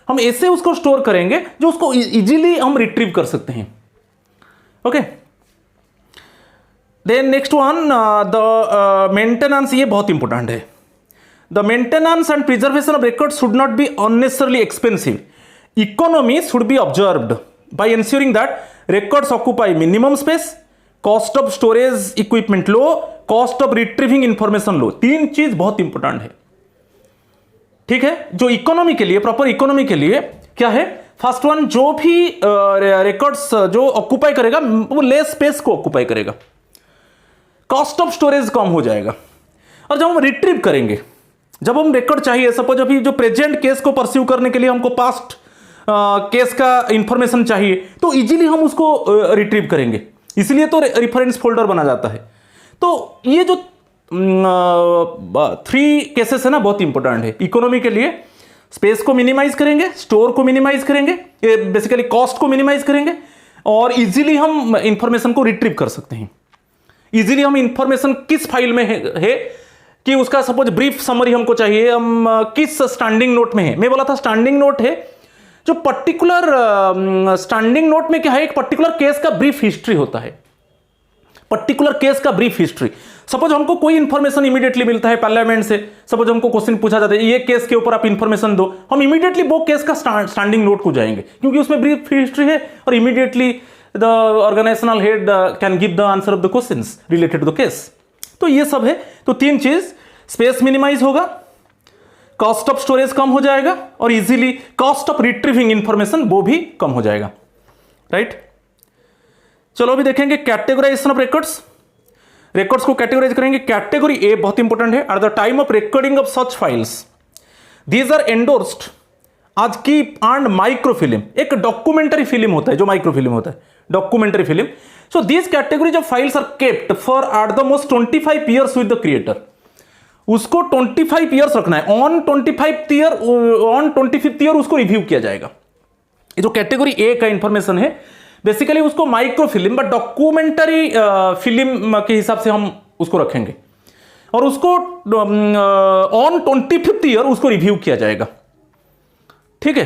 हम ऐसे उसको स्टोर करेंगे जो उसको इजीली हम रिट्रीव कर सकते हैं। Okay, then next one, the maintenance, ये बहुत इंपॉर्टेंट है। The maintenance and preservation of record should not be unnecessarily expensive. Economy should be observed by ensuring that records occupy minimum space, cost of storage equipment low, cost of retrieving information low। तीन चीज बहुत important है। ठीक है, जो economy के लिए, proper economy के लिए क्या है, फर्स्ट वन, जो भी रिकॉर्ड्स जो ऑक्यूपाई करेगा वो लेस स्पेस को ऑक्यूपाई करेगा, कॉस्ट ऑफ स्टोरेज कम हो जाएगा। और जब हम रिट्रीव करेंगे, जब हम रिकॉर्ड चाहिए, सपोज अभी जो प्रेजेंट केस को परस्यू करने के लिए हमको पास्ट केस का इंफॉर्मेशन चाहिए, तो इजीली हम उसको रिट्रीव करेंगे, इसलिए तो रेफरेंस फोल्डर बना जाता है। तो ये जो 3 केसेस है ना, बहुत इंपॉर्टेंट है इकोनॉमी के लिए। स्पेस को मिनिमाइज करेंगे, स्टोर को मिनिमाइज करेंगे, ये बेसिकली कॉस्ट को मिनिमाइज करेंगे, और इजीली हम इंफॉर्मेशन को रिट्रीव कर सकते हैं। इजीली हम इंफॉर्मेशन किस फाइल में है कि उसका सपोज ब्रीफ समरी हमको चाहिए, हम किस स्टैंडिंग नोट में है। मैं बोला था स्टैंडिंग नोट है, जो पर्टिकुलर स्टैंडिंग नोट में क्या है, एक पर्टिकुलर केस का ब्रीफ हिस्ट्री होता है, पर्टिकुलर केस का ब्रीफ हिस्ट्री। सपोज हमको कोई इंफॉर्मेशन इमीडिएटली मिलता है पार्लियामेंट से, सपोज हमको क्वेश्चन पूछा जाता है ये केस के ऊपर आप इंफॉर्मेशन दो, हम इमीडिएटली वो केस का स्टैंडिंग नोट को जाएंगे, क्योंकि उसमें ब्रीफ हिस्ट्री है, और immediately the organizational head can give the answer of the questions related to the case. तो ये सब है। तो 3 चीज, स्पेस मिनिमाइज होगा, कॉस्ट ऑफ स्टोरेज कम हो जाएगा, और easily cost of retrieving information वो भी कम हो जाएगा, राइट। चलो अभी देखेंगे कैटेगराइजेशन ऑफ रिकॉर्ड्स। रिकॉर्ड्स को कैटेगराइज करेंगे। कैटेगरी ए बहुत इंपॉर्टेंट है। At the time of recording of such files these are endorsed आज की एंड माइक्रोफिल्म, एक डॉक्यूमेंटरी फिल्म होता है, जो माइक्रोफिल्म होता है, documentary film. So these categories of files are kept for at the most 25 years with the creator. उसको 25 years रखना है, ऑन 25th ईयर उसको रिव्यू किया जाएगा। ये जो कैटेगरी ए का इंफॉर्मेशन है, बेसिकली उसको micro film but documentary film के हिसाब से हम उसको रखेंगे, और उसको ऑन 25th ईयर उसको रिव्यू किया जाएगा, ठीक है।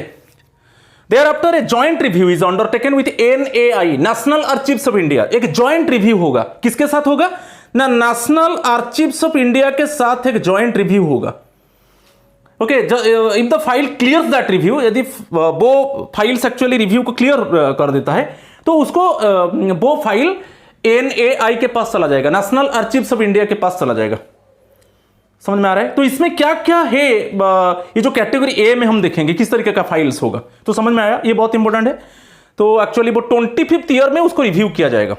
There after a joint review is undertaken with NAI, national archives of India. एक जॉइंट रिव्यू होगा, किसके साथ होगा ना, नेशनल आर्चिव्स ऑफ इंडिया के साथ एक जॉइंट रिव्यू होगा। Okay, if the file clears that review, यदि वो फाइल्स एक्चुअली रिव्यू को क्लियर कर देता है, तो उसको वो फाइल NAI के पास चला जाएगा, नेशनल आर्चिव्स ऑफ इंडिया के पास चला जाएगा। समझ में आ रहा है। तो इसमें क्या क्या है, ये जो कैटेगरी ए में हम देखेंगे किस तरीके का फाइल्स होगा, तो समझ में आया, ये बहुत इंपॉर्टेंट है। तो एक्चुअली वो 25th ईयर में उसको रिव्यू किया जाएगा,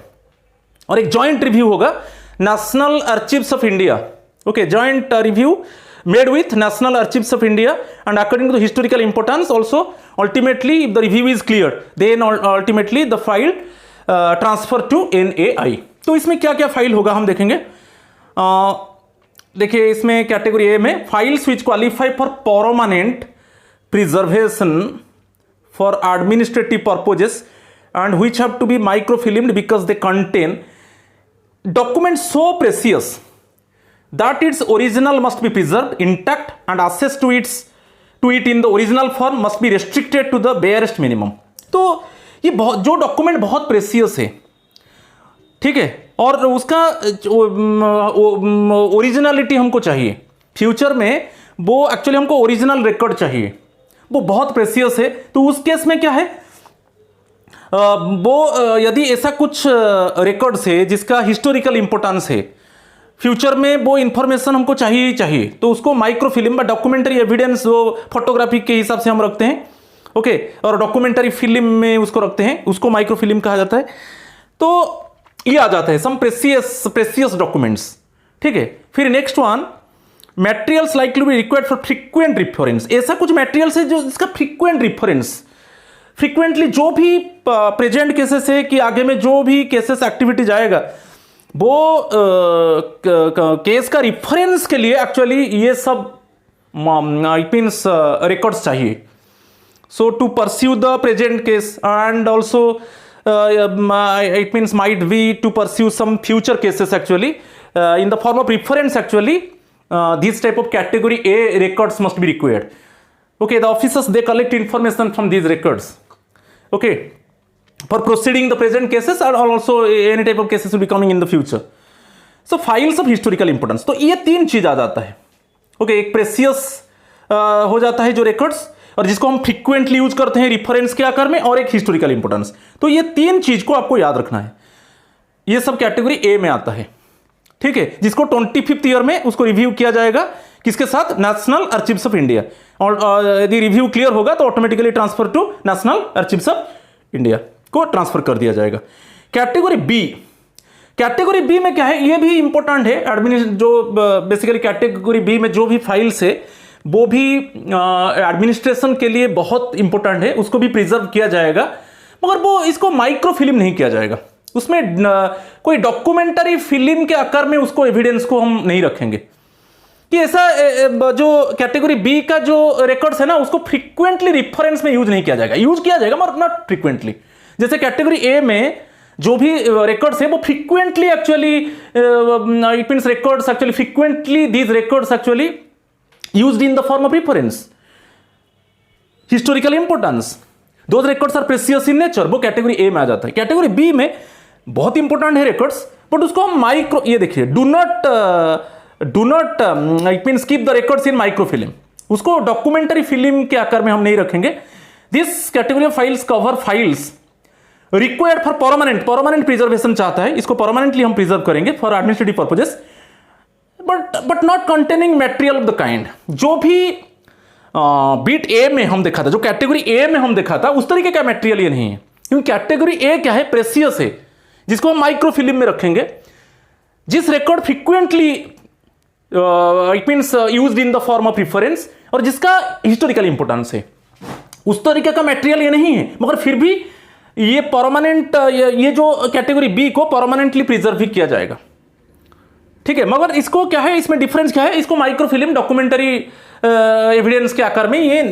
और एक जॉइंट रिव्यू होगा national archives of India. Okay, joint review made with National Archives of India, and according to the historical importance also, ultimately if the review is cleared, then ultimately the file transfer to NAI। तो इसमें क्या क्या file होगा हम देखेंगे। देखिए इसमें category A में files which qualify for permanent preservation for administrative purposes and which have to be microfilmed because they contain documents so precious that its original must be preserved intact and access to it in the original form must be restricted to the barest minimum। तो ये जो document बहुत precious है, ठीक है, और उसका originality हमको चाहिए फ्यूचर में, वो एक्चुअली हमको ओरिजिनल रिकॉर्ड चाहिए, वो बहुत प्रेसियस है। तो उस केस में क्या है, वो यदि ऐसा कुछ रिकॉर्ड्स है जिसका हिस्टोरिकल इंपॉर्टेंस है, फ्यूचर में वो इंफॉर्मेशन हमको चाहिए ही चाहिए, तो उसको माइक्रोफिल्म বা डॉक्यूमेंटरी एविडेंस वो फोटोग्राफी के हिसाब से हम रखते हैं, ओके, और डॉक्यूमेंटरी फिल्म में उसको रखते हैं, उसको माइक्रोफिल्म कहा जाता है। तो ये आ जाता है सम प्रेसियस डॉक्यूमेंट्स, ठीक है। फिर next one, materials likely be required for frequent reference. ऐसा कुछ मटेरियल्स है जो इसका फ्रीक्वेंट रेफरेंस, फ्रीक्वेंटली जो भी प्रेजेंट केसेस है कि आगे में जो भी केसेस एक्टिविटी जाएगा, वो केस का रिफरेंस के लिए एक्चुअली ये सब इट मीन्स रिकॉर्ड्स चाहिए। So to pursue the present case and also it means might be to pursue some future cases actually in the form of reference, actually this type of category A records must be required. Okay, the officers they collect information from these records, okay, for proceeding the present cases and also any type of cases will be coming in the future. So files of historical importance, तो ये 3 चीज आ जाता है। Okay, एक precious हो जाता है जो रिकॉर्ड्स, और जिसको हम फ्रीक्वेंटली यूज करते हैं रिफरेंस के आकार में, और एक हिस्टोरिकल इंपोर्टेंस। तो ये 3 चीज को आपको याद रखना है, ये सब कैटेगरी ए में आता है। ठीक है, जिसको 25th ईयर में उसको रिव्यू किया जाएगा किसके साथ, नेशनल आर्चिव्स ऑफ इंडिया। और यदि रिव्यू क्लियर होगा तो automatically transfer to national archives of India को ट्रांसफर कर दिया जाएगा। कैटेगरी बी, कैटेगरी बी में क्या है, ये भी इंपॉर्टेंट है। जो बेसिकली कैटेगरी बी में जो भी फाइल्स है वो भी एडमिनिस्ट्रेशन के लिए बहुत इंपॉर्टेंट है, उसको भी प्रिजर्व किया जाएगा, मगर वो इसको माइक्रो फिल्म नहीं किया जाएगा। उसमें कोई डॉक्यूमेंटरी फिल्म के आकार में उसको एविडेंस को हम नहीं रखेंगे कि ऐसा जो कैटेगरी बी का जो रिकॉर्ड्स है ना उसको फ्रीक्वेंटली रेफरेंस में यूज नहीं किया जाएगा, यूज किया जाएगा मगर नॉट फ्रीक्वेंटली। जैसे कैटेगरी ए में जो भी रिकॉर्ड्स है वो frequently actually it means records actually frequently these records actually used in the form of reference, historical importance, those records are precious in nature, वो कैटेगरी ए में आ जाता है। कैटेगरी बी में बहुत इंपॉर्टेंट है रिकॉर्ड्स, बट उसको हम माइक्रो, ये देखिए do not it means keep the records in micro film, उसको डॉक्यूमेंटरी फिल्म के आकार में हम नहीं रखेंगे। This category of files cover files required for permanent preservation चाहता है, इसको परमानेंटली हम प्रिजर्व करेंगे for administrative purposes, but not containing material of the kind. जो भी बीट ए में हम देखा था, जो कैटेगरी ए में हम देखा था उस तरीके का मटेरियल ये नहीं है, क्योंकि कैटेगरी ए क्या है, प्रेशियस है, जिसको हम माइक्रो फिल्म में रखेंगे। जिस record frequently it means used in the form of reference और जिसका हिस्टोरिकल इंपॉर्टेंस है, उस तरीके का मटेरियल ये नहीं है, मगर फिर भी ये परमानेंट, ये जो कैटेगरी बी को परमानेंटली प्रिजर्व भी किया जाएगा, ठीक है। मगर इसको क्या है, इसमें डिफरेंस क्या है, इसको माइक्रो फिल्म डॉक्यूमेंटरी एविडेंस के आकार में, ये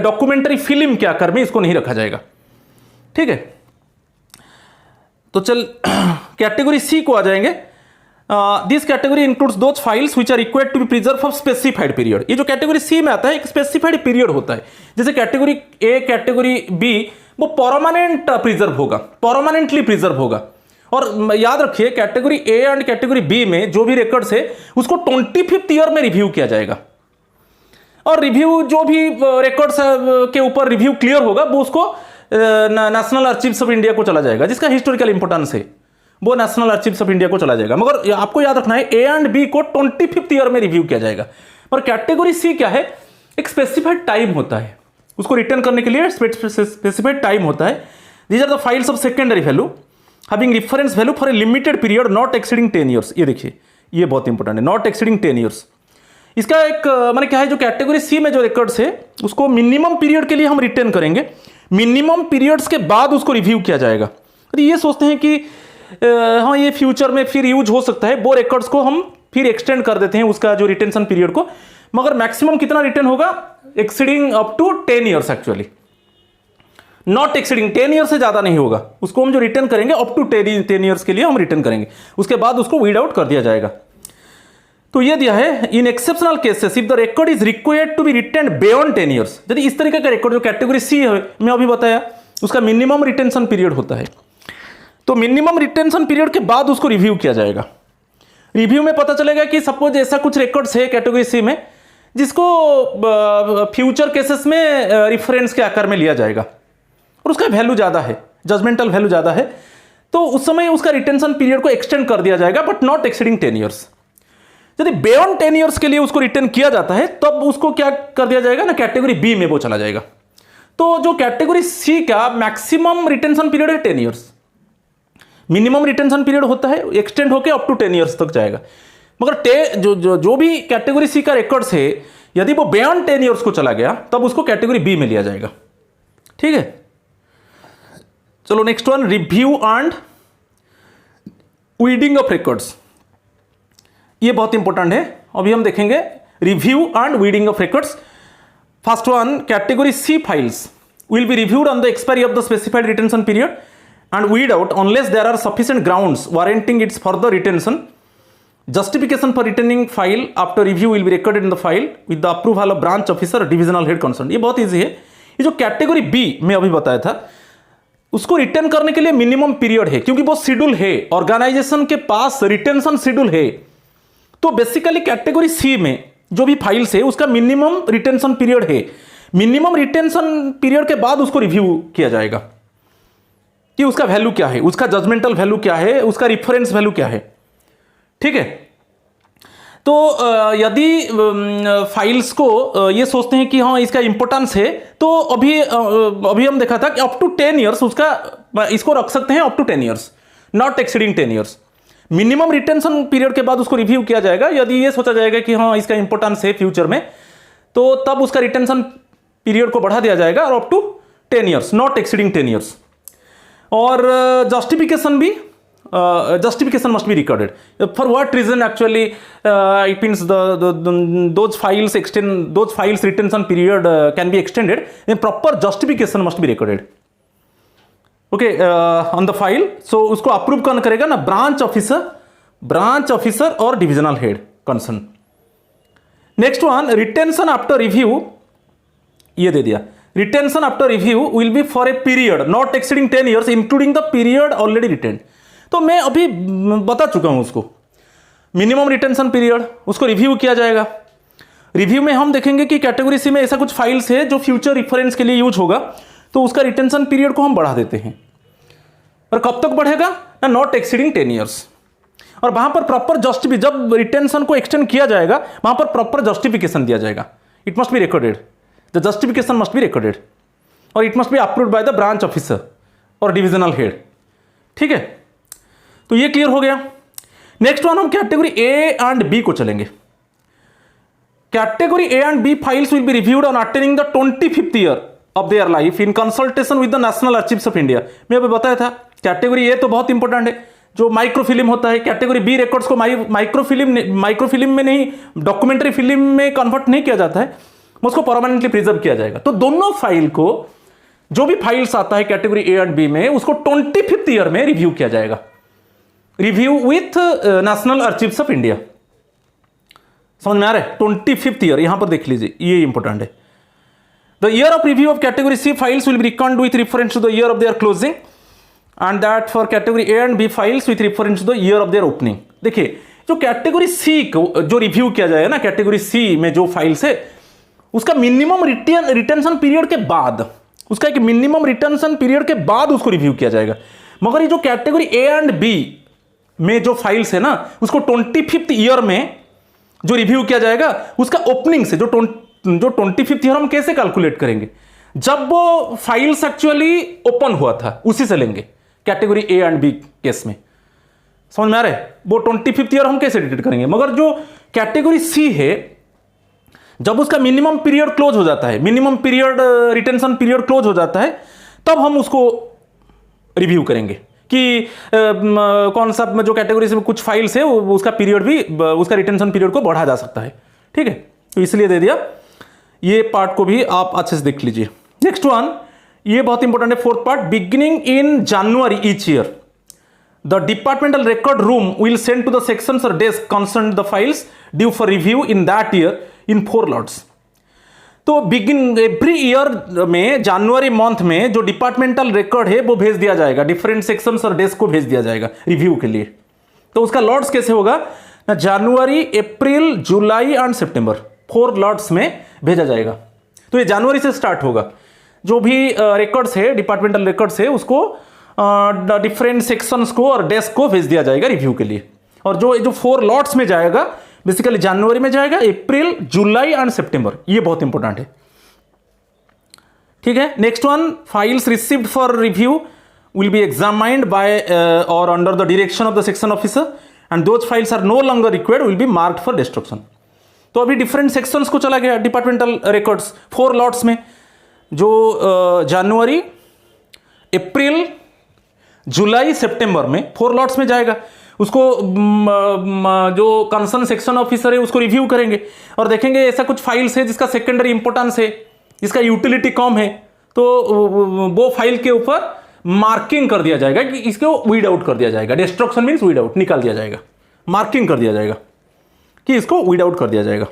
डॉक्यूमेंटरी फिल्म के आकार में इसको नहीं रखा जाएगा, ठीक है। तो चल कैटेगरी सी को आ जाएंगे। This category includes those files which are required to be preserve for specified period. ये जो कैटेगरी सी में आता है एक स्पेसिफाइड पीरियड होता है, जैसे कैटेगरी ए कैटेगरी बी वो परमानेंट प्रिजर्व होगा, परमानेंटली प्रिजर्व होगा। और याद रखिए category A and category B में जो भी रिकॉर्ड्स है उसको 25th ईयर में रिव्यू किया जाएगा, और रिव्यू जो भी रिकॉर्ड्स के ऊपर रिव्यू क्लियर होगा वो उसको नेशनल आर्चिव्स ऑफ इंडिया को चला जाएगा, जिसका हिस्टोरिकल इंपॉर्टेंस है वो नेशनल आर्चिव्स ऑफ इंडिया को चला जाएगा। मगर आपको याद रखना है ए एंड बी को 25th ईयर में रिव्यू किया जाएगा। और कैटेगरी सी क्या है, एक स्पेसिफाइड टाइम होता है, उसको रिटर्न करने के लिए स्पेसिफाइड टाइम होता है। These are the files of secondary value having reference value for a limited period not exceeding 10 years. ये देखिए ये बहुत इंपॉर्टेंट है, नॉट एक्सीडिंग 10 ईयर्स। इसका एक माने क्या है, जो कैटेगरी सी में जो रिकॉर्ड्स है उसको मिनिमम पीरियड के लिए हम रिटर्न करेंगे, मिनिमम पीरियड्स के बाद उसको रिव्यू किया जाएगा। तो ये सोचते हैं कि हाँ ये फ्यूचर में फिर यूज हो सकता है, वो रिकॉर्ड्स को हम फिर एक्सटेंड कर देते हैं उसका जो रिटेंशन पीरियड को, मगर मैक्सिमम कितना रिटर्न होगा, exceeding up to 10 years, actually not exceeding 10 years से ज्यादा नहीं होगा। उसको हम जो रिटर्न करेंगे अप टू 10 ईयर्स के लिए हम रिटर्न करेंगे, उसके बाद उसको वीड आउट कर दिया जाएगा। तो ये दिया है in exceptional cases if the record is required to be retain beyond 10 years. यदि इस तरीके का रिकॉर्ड जो कैटेगरी सी है मैं अभी बताया उसका मिनिमम रिटेंशन पीरियड होता है, तो मिनिमम रिटेंशन पीरियड के बाद उसको रिव्यू किया जाएगा। रिव्यू में पता चलेगा कि सपोज ऐसा कुछ रिकॉर्ड्स है कैटेगरी सी में जिसको फ्यूचर केसेस में रिफरेंस के आकार में लिया जाएगा और उसका वैल्यू ज्यादा है, जजमेंटल वैल्यू ज्यादा है, तो उस समय उसका रिटेंशन पीरियड को एक्सटेंड कर दिया जाएगा, बट नॉट एक्सीडिंग 10 ईयर्स। यदि बियॉन्ड 10 ईयर्स के लिए उसको रिटर्न किया जाता है तब उसको क्या कर दिया जाएगा ना, कैटेगरी बी में वो चला जाएगा। तो जो कैटेगरी सी का मैक्सिमम रिटेंशन पीरियड है 10 ईयर्स, मिनिमम रिटेंशन पीरियड होता है एक्सटेंड होकर अप टू 10 ईयर्स तक जाएगा। मगर जो भी कैटेगरी सी का रिकॉर्ड्स है यदि वो बियॉन्ड 10 ईयर्स को चला गया तब उसको कैटेगरी बी में लिया जाएगा, ठीक है। चलो next one, review and weeding of records. ये बहुत इंपॉर्टेंट है, अभी हम देखेंगे review and weeding of records. First one, category C files will be reviewed on the expiry of the specified retention period and weed out unless there are sufficient grounds warranting its further retention. Justification for returning file after review will be recorded in the file with the approval of branch officer or divisional head concerned. ये बहुत easy है। ये जो category B में अभी बताया था उसको रिटर्न करने के लिए मिनिमम पीरियड है, क्योंकि वो शेड्यूल है, ऑर्गेनाइजेशन के पास रिटेंशन शेड्यूल है। तो बेसिकली कैटेगरी सी में जो भी फाइल्स है उसका मिनिमम रिटेंशन पीरियड है, मिनिमम रिटेंशन पीरियड के बाद उसको रिव्यू किया जाएगा कि उसका वैल्यू क्या है, उसका जजमेंटल वैल्यू क्या है, उसका रिफरेंस वैल्यू क्या है, ठीक है। तो यदि फाइल्स को ये सोचते हैं कि हाँ इसका इंपॉर्टेंस है, तो अभी हम देखा था कि अप टू 10 ईयर्स उसका इसको रख सकते हैं, up to 10 years, not exceeding 10 years. Minimum retention period के बाद उसको रिव्यू किया जाएगा। यदि ये सोचा जाएगा कि हाँ इसका इंपॉर्टेंस है फ्यूचर में, तो तब उसका रिटेंशन पीरियड को बढ़ा दिया जाएगा और up to 10 years, not exceeding 10 years. और जस्टिफिकेशन भी, justification must be recorded. For what reason actually it means those files retention period can be extended, then proper justification must be recorded. Okay, on the file. So उसको approve कौन करेगा ना, branch officer और divisional head concern. Next one, retention after review, ये दे दिया, retention after review will be for a period not exceeding 10 years including the period already retained. तो मैं अभी बता चुका हूं उसको, मिनिमम रिटेंशन पीरियड, उसको रिव्यू किया जाएगा। रिव्यू में हम देखेंगे कि कैटेगरी सी में ऐसा कुछ फाइल्स है जो फ्यूचर रेफरेंस के लिए यूज होगा, तो उसका रिटेंशन पीरियड को हम बढ़ा देते हैं। और कब तक बढ़ेगा ना, नॉट एक्सीडिंग 10 ईयर्स। और वहां पर प्रॉपर जब रिटेंशन को एक्सटेंड किया जाएगा वहां पर प्रॉपर जस्टिफिकेशन दिया जाएगा। It must be recorded, the justification must be recorded और it must be approved by the branch officer और डिविजनल हेड। ठीक है, तो ये क्लियर हो गया। नेक्स्ट वन, हम कैटेगरी ए एंड बी को चलेंगे। Category A and B files will be reviewed on attaining the 25th year of their life in consultation with the national archives of India. मैं अभी बताया था category A तो बहुत important है, जो माइक्रोफिल्म होता है। कैटेगरी बी रिकॉर्ड्स को माइक्रोफिल्म में नहीं, डॉक्यूमेंट्री फिल्म में कन्वर्ट नहीं किया जाता है, उसको परमानेंटली प्रिजर्व किया जाएगा। तो दोनों फाइल को, जो भी फाइल्स आता है कैटेगरी ए एंड बी में, उसको 25th ईयर में रिव्यू किया जाएगा। Review with national archives of India, समझ में आ रहा है? 25th ईयर, यहां पर देख लीजिए, ये इंपॉर्टेंट है। The year of review of category C files will be record with reference to the year of their closing and that for category A and B files with reference to the year of their opening. देखिए, जो category C को जो review किया जाएगा ना, category C में जो files है, उसका मिनिमम रिटेंशन पीरियड के बाद, उसका एक मिनिमम रिटेंशन पीरियड के बाद उसको रिव्यू किया जाएगा। मगर ये जो कैटेगरी ए एंड बी में जो फाइल्स है ना, उसको 25th ईयर में जो रिव्यू किया जाएगा, उसका ओपनिंग से जो 25th ईयर हम कैसे कैलकुलेट करेंगे, जब वो फाइल्स एक्चुअली ओपन हुआ था उसी से लेंगे category A and B case में। समझ में आ रहा है? वो 25th ईयर हम कैसे डिटेक्ट करेंगे। मगर जो कैटेगरी सी है, जब उसका मिनिमम पीरियड क्लोज हो जाता है, minimum period retention period close हो जाता है, तब हम उसको रिव्यू करेंगे कि कौन सा जो कैटेगरी से कुछ फाइल्स है उसका पीरियड भी, उसका रिटेंशन पीरियड को बढ़ा जा सकता है। ठीक है, तो इसलिए दे दिया। ये पार्ट को भी आप अच्छे से देख लीजिए। नेक्स्ट वन, ये बहुत इंपॉर्टेंट है, 4th part. Beginning in January each year the departmental record room will send to the sections और desk concern the files due for review in that year in 4 lots. तो begin every year में जनवरी month में जो departmental record है वो भेज दिया जाएगा, डिफरेंट सेक्शंस और डेस्क को भेज दिया जाएगा रिव्यू के लिए। तो उसका लॉट्स कैसे होगा ना, जनवरी, अप्रैल, जुलाई एंड सितंबर, 4 लॉट्स में भेजा जाएगा। तो ये जनवरी से स्टार्ट होगा। जो भी रिकॉर्ड्स है, डिपार्टमेंटल रिकॉर्ड्स है, उसको डिफरेंट सेक्शंस को और डेस्क को भेज दिया जाएगा रिव्यू के लिए। और जो 4 लॉट्स में जाएगा, बेसिकली जनवरी में जाएगा, अप्रैल, जुलाई एंड सितंबर, ये बहुत इंपॉर्टेंट है। ठीक है, next one, files received for review will be examined by और under the direction of the section officer and those files are no longer required will be marked for destruction. तो अभी different sections को चला गया departmental records 4 lots में, जो जनवरी, अप्रैल, जुलाई, सितंबर में 4 lots में जाएगा। उसको जो कंसर्न सेक्शन ऑफिसर है उसको रिव्यू करेंगे और देखेंगे ऐसा कुछ फाइल्स है जिसका सेकेंडरी इंपॉर्टेंस है, जिसका यूटिलिटी कम है, तो वो फाइल के ऊपर मार्किंग कर दिया जाएगा कि इसको वीड आउट कर दिया जाएगा। डिस्ट्रक्शन मीन्स वीड आउट, निकाल दिया जाएगा, मार्किंग कर दिया जाएगा कि इसको वीड आउट कर दिया जाएगा।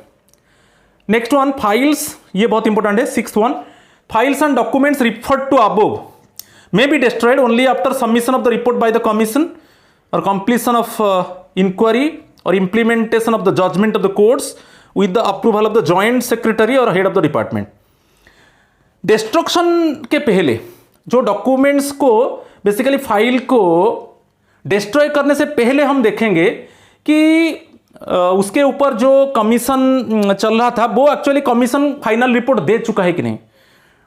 नेक्स्ट वन, फाइल्स, ये बहुत इंपॉर्टेंट है, 6th one, files and documents referred to above may be destroyed only after submission of the report by the commission or completion of inquiry or implementation of the judgment of the courts with the approval of the joint secretary or head of the department. Destruction के पहले जो documents को, basically file को destroy करने से पहले हम देखेंगे कि उसके ऊपर जो कमीशन चल रहा था वो एक्चुअली कमीशन फाइनल रिपोर्ट दे चुका है कि नहीं,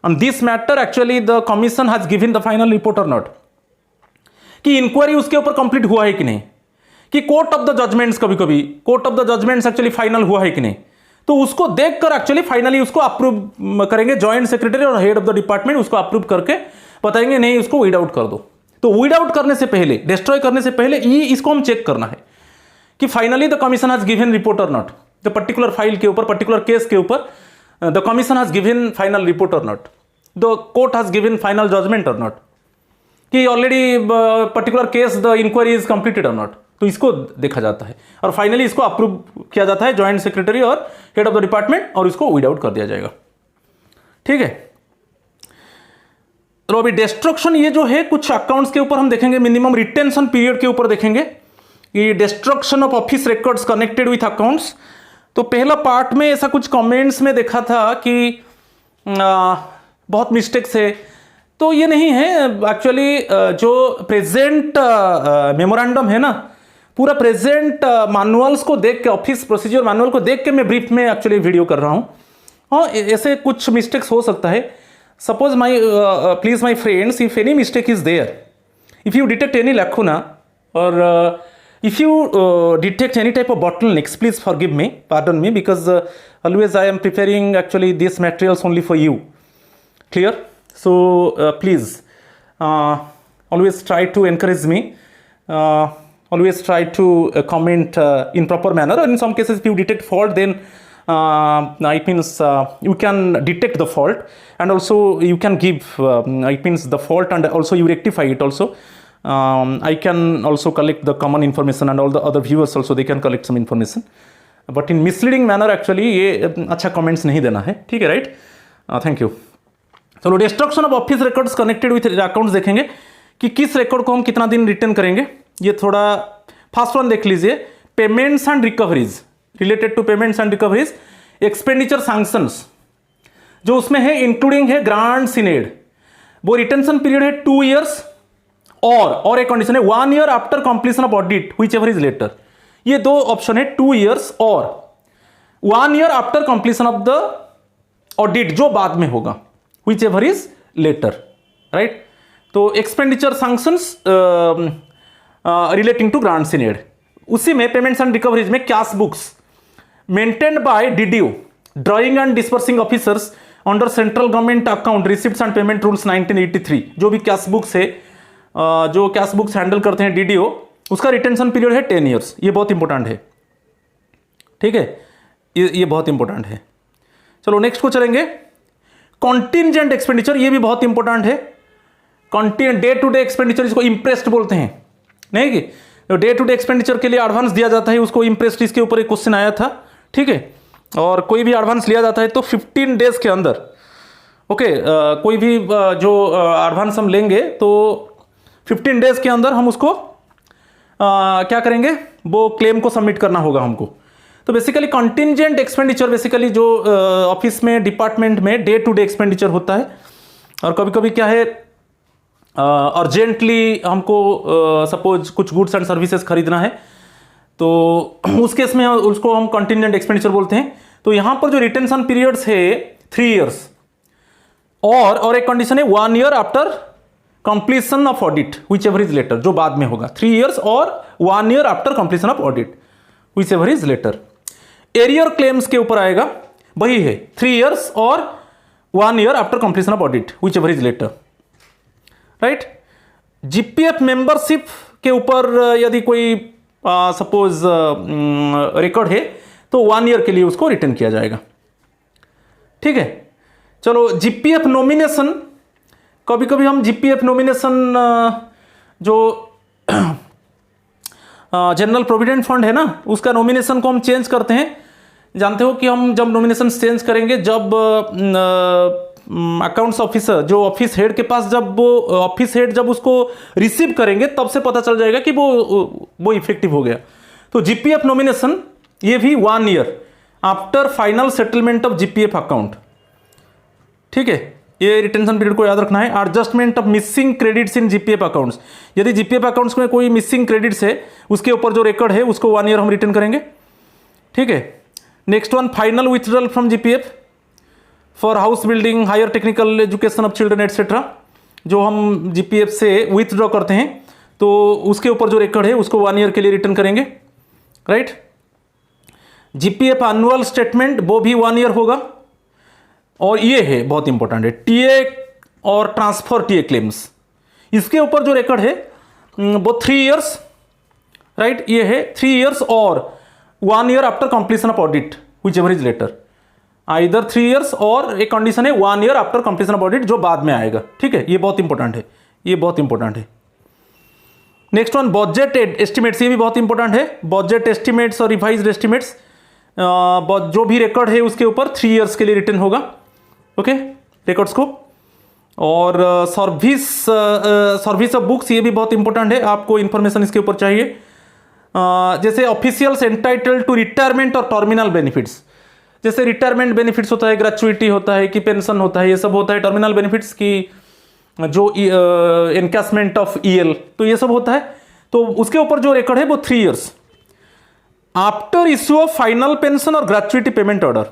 on this matter actually the commission has given the final report और नॉट, कि इंक्वायरी उसके ऊपर कंप्लीट हुआ है कि नहीं, कि कोर्ट ऑफ द जजमेंट्स, कभी कभी court of the judgments actually final हुआ है कि नहीं, तो उसको देखकर एक्चुअली फाइनली उसको अप्रूव करेंगे जॉइंट सेक्रेटरी और हेड ऑफ द डिपार्टमेंट, उसको अप्रूव करके बताएंगे नहीं इसको वीड आउट कर दो। तो वीड आउट करने से पहले, डिस्ट्रॉय करने से पहले ये इसको हम चेक करना है कि finally the commission has given report और नॉट, द पर्टिकुलर फाइल के ऊपर, पर्टिकुलर केस के ऊपर the commission has given final report और not, the court has given final judgement और नॉट, कि already particular case the inquiry is completed और not. तो इसको देखा जाता है और फाइनली इसको अप्रूव किया जाता है जॉइंट सेक्रेटरी और हेड ऑफ द डिपार्टमेंट, और इसको वीड आउट कर दिया जाएगा। ठीक है, तो अभी डिस्ट्रक्शन ये जो है कुछ अकाउंट्स के ऊपर हम देखेंगे, मिनिमम रिटेंशन पीरियड के ऊपर देखेंगे कि destruction of office records connected with accounts. तो पहला पार्ट में ऐसा कुछ कमेंट्स में देखा था कि बहुत मिस्टेक्स है, तो ये नहीं है एक्चुअली। जो प्रेजेंट मेमोरेंडम है ना, पूरा प्रेजेंट मैनुअल्स को देख के, ऑफिस प्रोसीजर मैनुअल को देख के मैं ब्रीफ में एक्चुअली वीडियो कर रहा हूँ। हाँ, ऐसे कुछ मिस्टेक्स हो सकता है। Suppose my please my friends, if any mistake is there, if you detect any lacuna or if you detect any type of bottlenecks, please forgive me, pardon me, because always I am preparing actually these materials only for you. Clear? So please always try to encourage me, always try to comment in proper manner, or in some cases if you detect fault, then it means you can detect the fault and also you can give it means the fault and also you rectify it also. I can also collect the common information and all the other viewers also they can collect some information, but in misleading manner actually ये अच्छा comments नहीं देना है। ठीक है, right? Thank you. चलो, destruction of office records connected with accounts देखेंगे कि किस रिकॉर्ड को हम कितना दिन रिटर्न करेंगे। ये थोड़ा फर्स्ट वन देख लीजिए, payments and recoveries, related to payments and recoveries, expenditure sanctions जो उसमें है इंक्लूडिंग है ग्रांट्स इन एड, वो रिटेंशन पीरियड है 2 years और एक कंडीशन है 1 year after completion of audit whichever is later. ये दो ऑप्शन है, 2 years और 1 year after completion of the audit जो बाद में होगा, whichever is later, right? तो expenditure sanctions relating to grants in add, उसी में पेमेंट्स एंड रिकवरीज में cash books maintained by DDO, drawing and dispersing officers under central government account receipts and payment rules 1983, जो भी cash books है, जो cash books handle करते हैं DDO, उसका रिटेंशन पीरियड है 10 years। ये बहुत इंपॉर्टेंट है। ठीक है, ये बहुत इंपॉर्टेंट है। चलो नेक्स्ट को चलेंगे, कॉन्टिंजेंट एक्सपेंडिचर, ये भी बहुत इंपॉर्टेंट है। डे टू डे एक्सपेंडिचर, इसको इंप्रेस्ड बोलते हैं, नहीं कि डे टू डे एक्सपेंडिचर के लिए एडवांस दिया जाता है, उसको इंप्रेस्ड, इसके ऊपर एक क्वेश्चन आया था। ठीक है, और कोई भी एडवांस लिया जाता है तो 15 days के अंदर, ओके, कोई भी जो एडवांस हम लेंगे तो 15 days के अंदर हम उसको क्या करेंगे, वो क्लेम को सबमिट करना होगा हमको। तो बेसिकली कंटिंजेंट एक्सपेंडिचर बेसिकली जो ऑफिस में, डिपार्टमेंट में डे टू डे एक्सपेंडिचर होता है, और कभी कभी क्या है अर्जेंटली हमको सपोज कुछ गुड्स एंड सर्विसेज खरीदना है, तो उस केस में उसको हम कंटिंजेंट एक्सपेंडिचर बोलते हैं। तो यहाँ पर जो रिटेंशन पीरियड्स है 3 years और एक कंडीशन है 1 year after completion of audit whichever is later, जो बाद में होगा। 3 years और 1 year after completion of audit whichever is later. Arrear claims के ऊपर आएगा, वही है 3 years और 1 year after completion of audit whichever is later, right? GPF membership के ऊपर यदि कोई सपोज रिकॉर्ड है तो 1 year के लिए उसको रिटर्न किया जाएगा। ठीक है, चलो जीपीएफ नॉमिनेशन, कभी कभी हम जीपीएफ नॉमिनेशन जो जनरल प्रोविडेंट फंड है ना, उसका नॉमिनेशन को हम चेंज करते हैं। जानते हो कि हम जब नॉमिनेशन चेंज करेंगे, जब अकाउंट्स ऑफिसर, जो ऑफिस हेड के पास, जब वो ऑफिस हेड जब उसको रिसीव करेंगे तब से पता चल जाएगा कि वो इफेक्टिव हो गया। तो जीपीएफ नॉमिनेशन ये भी 1 year after final settlement of GPF account. ठीक है, ये रिटेंशन पीरियड को याद रखना है। Adjustment of missing credits in GPF accounts, यदि जीपीएफ अकाउंट्स में कोई मिसिंग क्रेडिट्स है, उसके ऊपर जो रिकॉर्ड है उसको 1 year हम रिटर्न करेंगे। ठीक है। Next one, final withdrawal from GPF for house building, higher technical education of children etcetera. जो हम जीपीएफ से विथड्रॉ करते हैं तो उसके ऊपर जो रिकॉर्ड है उसको 1 ईयर के लिए रिटर्न करेंगे, राइट। जीपीएफ एनुअल स्टेटमेंट वो भी 1 ईयर होगा। और ये है बहुत इंपॉर्टेंट है, टीए और ट्रांसफर टीए क्लेम्स, इसके ऊपर जो रिकॉर्ड है वो 3 ईयर्स, राइट। ये है 3 ईयर्स और 1 year after completion of audit whichever is later, either 3 years और एक कंडीशन है 1 year after completion of audit जो बाद में आएगा, ठीक है। ये बहुत इंपॉर्टेंट है, ये बहुत इंपॉर्टेंट है। नेक्स्ट वन, बजट एस्टिमेट्स, ये भी बहुत इंपॉर्टेंट है। बजट एस्टिमेट्स और रिवाइज्ड एस्टिमेट्स, जो भी रिकॉर्ड है उसके ऊपर 3 ईयर्स के लिए रिटर्न होगा, ओके, रिकॉर्ड्स को। और सर्विस ऑफ बुक्स, ये भी बहुत इंपॉर्टेंट है, आपको इंफॉर्मेशन इसके ऊपर चाहिए। जैसे ऑफिशियल्स एंटाइटल्ड टू रिटायरमेंट और टर्मिनल बेनिफिट्स, जैसे रिटायरमेंट बेनिफिट्स होता है, ग्रेचुइटी होता है कि पेंशन होता है, ये सब होता है। टर्मिनल बेनिफिट्स की जो एनकैशमेंट ऑफ ईएल, तो ये सब होता है। तो उसके ऊपर जो रिकॉर्ड है वो 3 years after issue of final pension और ग्रेचुइटी पेमेंट ऑर्डर,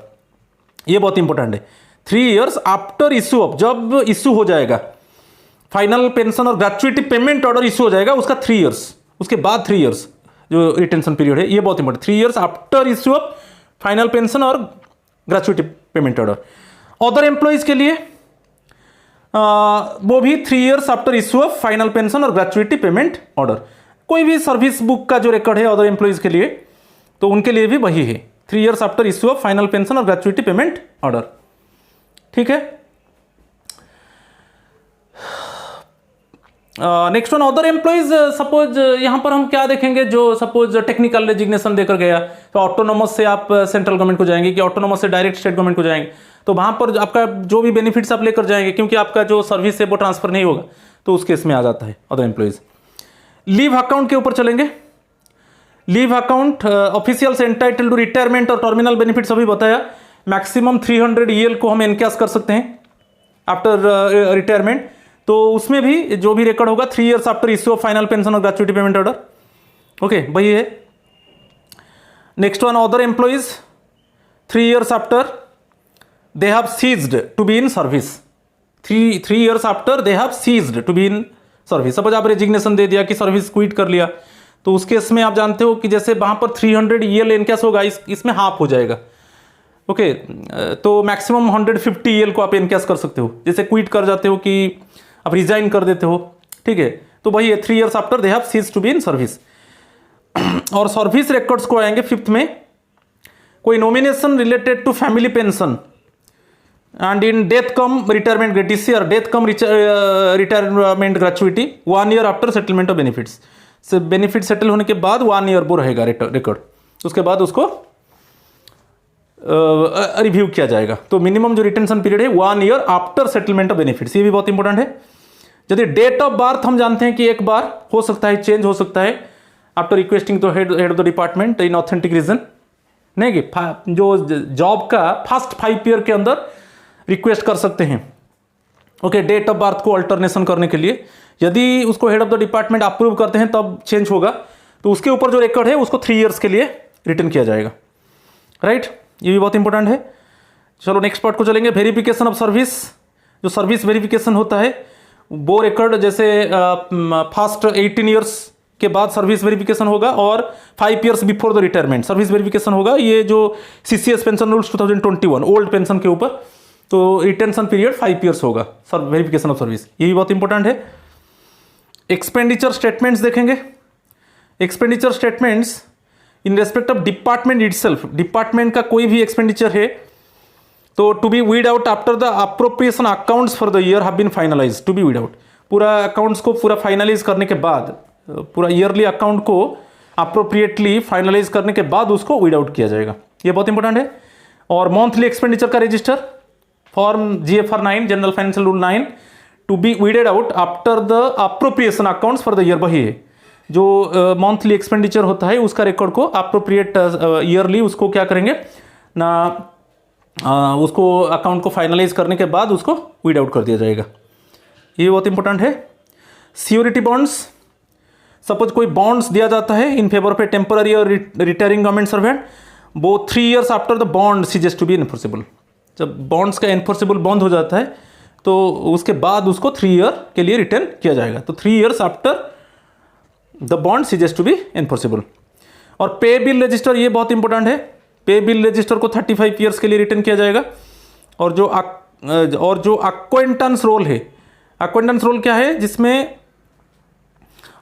ये बहुत इंपॉर्टेंट है। 3 ईयर्स आफ्टर इश्यू ऑफ, जब इश्यू हो जाएगा फाइनल पेंशन और ग्रेचुइटी पेमेंट ऑर्डर इश्यू हो जाएगा उसका 3 ईयर्स, उसके बाद 3 ईयर्स जो रिटेंशन पीरियड है, ये बहुत important. 3 years after issue of final pension और gratuity payment order. Other employees के लिए वो भी 3 years after issue of final pension और ग्रेचुइटी पेमेंट ऑर्डर। कोई भी सर्विस बुक का जो रिकॉर्ड है अदर एम्प्लॉइज के लिए, तो उनके लिए भी वही है, 3 years after issue of final pension और ग्रेचुइटी पेमेंट ऑर्डर, ठीक है। Next one, other employees, suppose यहां पर हम क्या देखेंगे, जो सपोज टेक्निकल रेजिग्नेशन देकर गया, तो ऑटोनोमस से आप सेंट्रल गवर्नमेंट को जाएंगे कि ऑटोनोमस से डायरेक्ट स्टेट गवर्नमेंट को जाएंगे, तो वहां पर आपका जो भी बेनिफिट्स आप लेकर जाएंगे, क्योंकि आपका जो सर्विस है वो ट्रांसफर नहीं होगा, तो उस केस में आ जाता है अदर एम्प्लॉइज। लीव अकाउंट के ऊपर चलेंगे। Leave account, officials entitled to retirement और टर्मिनल बेनिफिट्स अभी बताया। मैक्सिमम 300 ईएल को हम एनकैश कर सकते हैं आफ्टर रिटायरमेंट, तो उसमें भी जो भी रिकॉर्ड होगा 3 years after issue of final pension और ग्रेचुइटी पेमेंट ऑर्डर, ओके, वही है। Next one, other employees 3 years after they have ceased to be in service, 3 years after they have ceased to be in service. Suppose आप resignation दे दिया कि service quit कर लिया, तो उस केस में आप जानते हो कि जैसे वहां पर 300 ईएल एनकैश होगा, इसमें हाफ हो जाएगा, ओके। तो मैक्सिमम 150 ईएल को आप एनकैश कर सकते हो, जैसे क्विट कर जाते हो कि आप रिजाइन कर देते हो, ठीक है। तो वही है 3 years after they have ceased to be in service. और सर्विस रिकॉर्ड्स को आएंगे 5th में, कोई nomination related to family pension and in death cum retirement gratuity और death cum retirement gratuity 1 year after settlement of benefits, से benefit settle होने के बाद 1 ईयर वो रहेगा रिकॉर्ड, उसके बाद उसको रिव्यू किया जाएगा। तो मिनिमम जो रिटेंशन पीरियड है 1 year after settlement of benefits, ये भी बहुत इंपॉर्टेंट है। यदि डेट ऑफ बर्थ हम जानते हैं कि एक बार हो सकता है चेंज हो सकता है after requesting to head of the department in authentic reason, नहीं कि जो जॉब का फर्स्ट 5 ईयर के अंदर रिक्वेस्ट कर सकते हैं, ओके, डेट ऑफ बर्थ को अल्टरनेशन करने के लिए। यदि उसको head of the department approve करते हैं तब चेंज होगा, तो उसके ऊपर जो रिकॉर्ड है उसको 3 ईयर्स के लिए रिटर्न किया जाएगा, राइट। ये भी बहुत इंपॉर्टेंट है। चलो नेक्स्ट पार्ट को चलेंगे, वेरिफिकेशन ऑफ सर्विस। जो सर्विस वेरिफिकेशन होता है वो रिकॉर्ड जैसे फर्स्ट 18 ईयर्स के बाद सर्विस वेरिफिकेशन होगा और 5 years before the retirement service verification होगा। ये जो CCS pension rules 2021 old pension के ऊपर, तो रिटेंशन पीरियड 5 ईयर्स होगा वेरिफिकेशन ऑफ सर्विस, ये भी बहुत इंपॉर्टेंट है। एक्सपेंडिचर स्टेटमेंट्स देखेंगे। Expenditure statements in respect of department itself, department का कोई भी एक्सपेंडिचर है तो to be weed out after the appropriation accounts for the year have been finalise, to be weed out, पूरा अकाउंट्स को पूरा फाइनलाइज करने के बाद, पूरा ईयरली अकाउंट को अप्रोप्रिएटली फाइनलाइज करने के बाद उसको वीड आउट किया जाएगा, ये बहुत इंपॉर्टेंट है। और मंथली एक्सपेंडिचर का register form GFR 9 general financial rule 9 to be weeded out after the appropriation accounts for the year, वही है जो मंथली एक्सपेंडिचर होता है उसका रिकॉर्ड को अप्रोप्रिएट ईयरली उसको क्या करेंगे ना, उसको अकाउंट को फाइनलाइज करने के बाद उसको वीड आउट कर दिया जाएगा, ये बहुत इंपॉर्टेंट है। सिक्योरिटी बॉन्ड्स, सपोज कोई बॉन्ड्स दिया जाता है in favour of a temporary और रिटायरिंग गवर्नमेंट सर्वेंट, वो 3 years after the bond ceases to be enforceable. जब बॉन्ड्स का एनफोर्सेबल बॉन्ड हो जाता है तो उसके बाद उसको 3 year के लिए रिटर्न किया जाएगा। तो 3 years after the bond ceases to be enforceable. और पे बिल रजिस्टर, ये बहुत इंपॉर्टेंट है। पे बिल रजिस्टर को 35 years के लिए रिटर्न किया जाएगा। और जो अक्वेंटेंस रोल है, अक्वेंटेंस रोल क्या है, जिसमें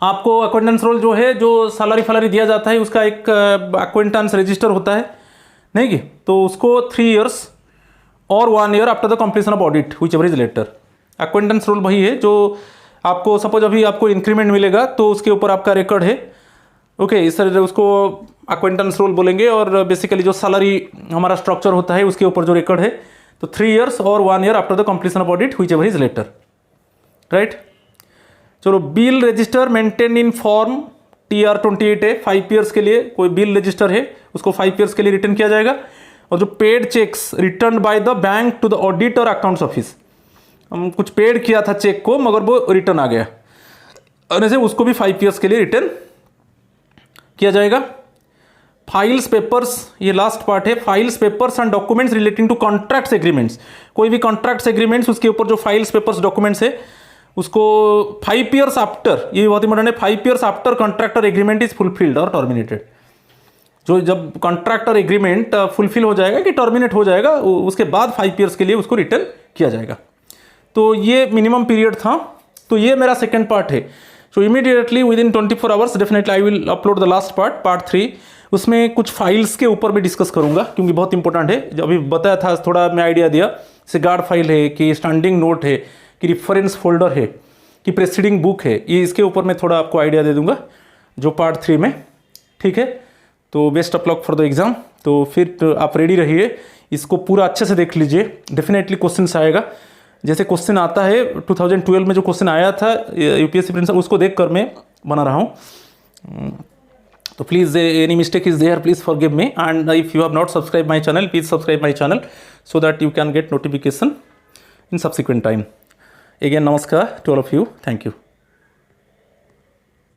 आपको अक्वेंटेंस रोल जो है, जो सैलरी फैलरी दिया जाता है, उसका एक अक्वेंटेंस रजिस्टर होता है नहीं कि, तो उसको 3 years और 1 year after the completion of audit whichever is later. Acquittance roll वही है जो आपको, सपोज अभी आपको इंक्रीमेंट मिलेगा तो उसके ऊपर आपका रिकॉर्ड है, ओके, इस तरह उसको अक्वेंटेंस रोल बोलेंगे। और बेसिकली जो सैलरी हमारा स्ट्रक्चर होता है उसके ऊपर जो रिकॉर्ड है, तो 3 years और 1 year after the completion of audit whichever is later, right. चलो, bill register maintain in form TR28 है, 5 years के लिए कोई बिल रजिस्टर है उसको 5 years के लिए रिटर्न किया जाएगा। और जो paid cheques return by the bank to the audit और अकाउंट्स ऑफिस, हम कुछ पेड किया था चेक को मगर वो रिटर्न आ गया, और ऐसे उसको भी 5 years के लिए रिटर्न किया जाएगा। फाइल्स पेपर्स, ये लास्ट पार्ट है, files papers and documents relating to contracts agreements. कोई भी कॉन्ट्रैक्ट्स एग्रीमेंट्स, उसके ऊपर जो फाइल्स पेपर्स डॉक्यूमेंट्स है उसको 5 years आफ्टर, ये बहुत इंपॉर्टेंट है, 5 years after contractor agreement is fulfilled और टर्मिनेटेड। जो जब कॉन्ट्रैक्टर एग्रीमेंट फुलफिल हो जाएगा कि टर्मिनेट हो जाएगा, उसके बाद 5 years के लिए उसको रिटर्न किया जाएगा। तो ये मिनिमम पीरियड था। तो ये मेरा सेकेंड पार्ट है। सो immediately with in 24 hours definitely I will upload the last part, part 3। उसमें कुछ फाइल्स के ऊपर भी डिस्कस करूंगा क्योंकि बहुत इंपॉर्टेंट है। जब अभी बताया था, थोड़ा मैं आइडिया दिया, जैसे गार्ड फाइल है कि स्टैंडिंग नोट है कि रेफरेंस फोल्डर है कि प्रेसिडिंग बुक है, ये इसके ऊपर मैं थोड़ा आपको आइडिया दे दूंगा जो पार्ट 3 में, ठीक है। तो best of luck for the exam. तो फिर आप रेडी रहिए, इसको पूरा अच्छे से देख लीजिए, डेफिनेटली क्वेश्चन आएगा। जैसे क्वेश्चन आता है 2012 में जो क्वेश्चन आया था यूपीएससी प्रिंसिपल, उसको देखकर मैं बना रहा हूँ। तो please any mistake is there, please forgive me, and if you have not subscribe my channel, please subscribe my channel so that you can get notification in subsequent time. Again, namaskar to all of you. Thank you.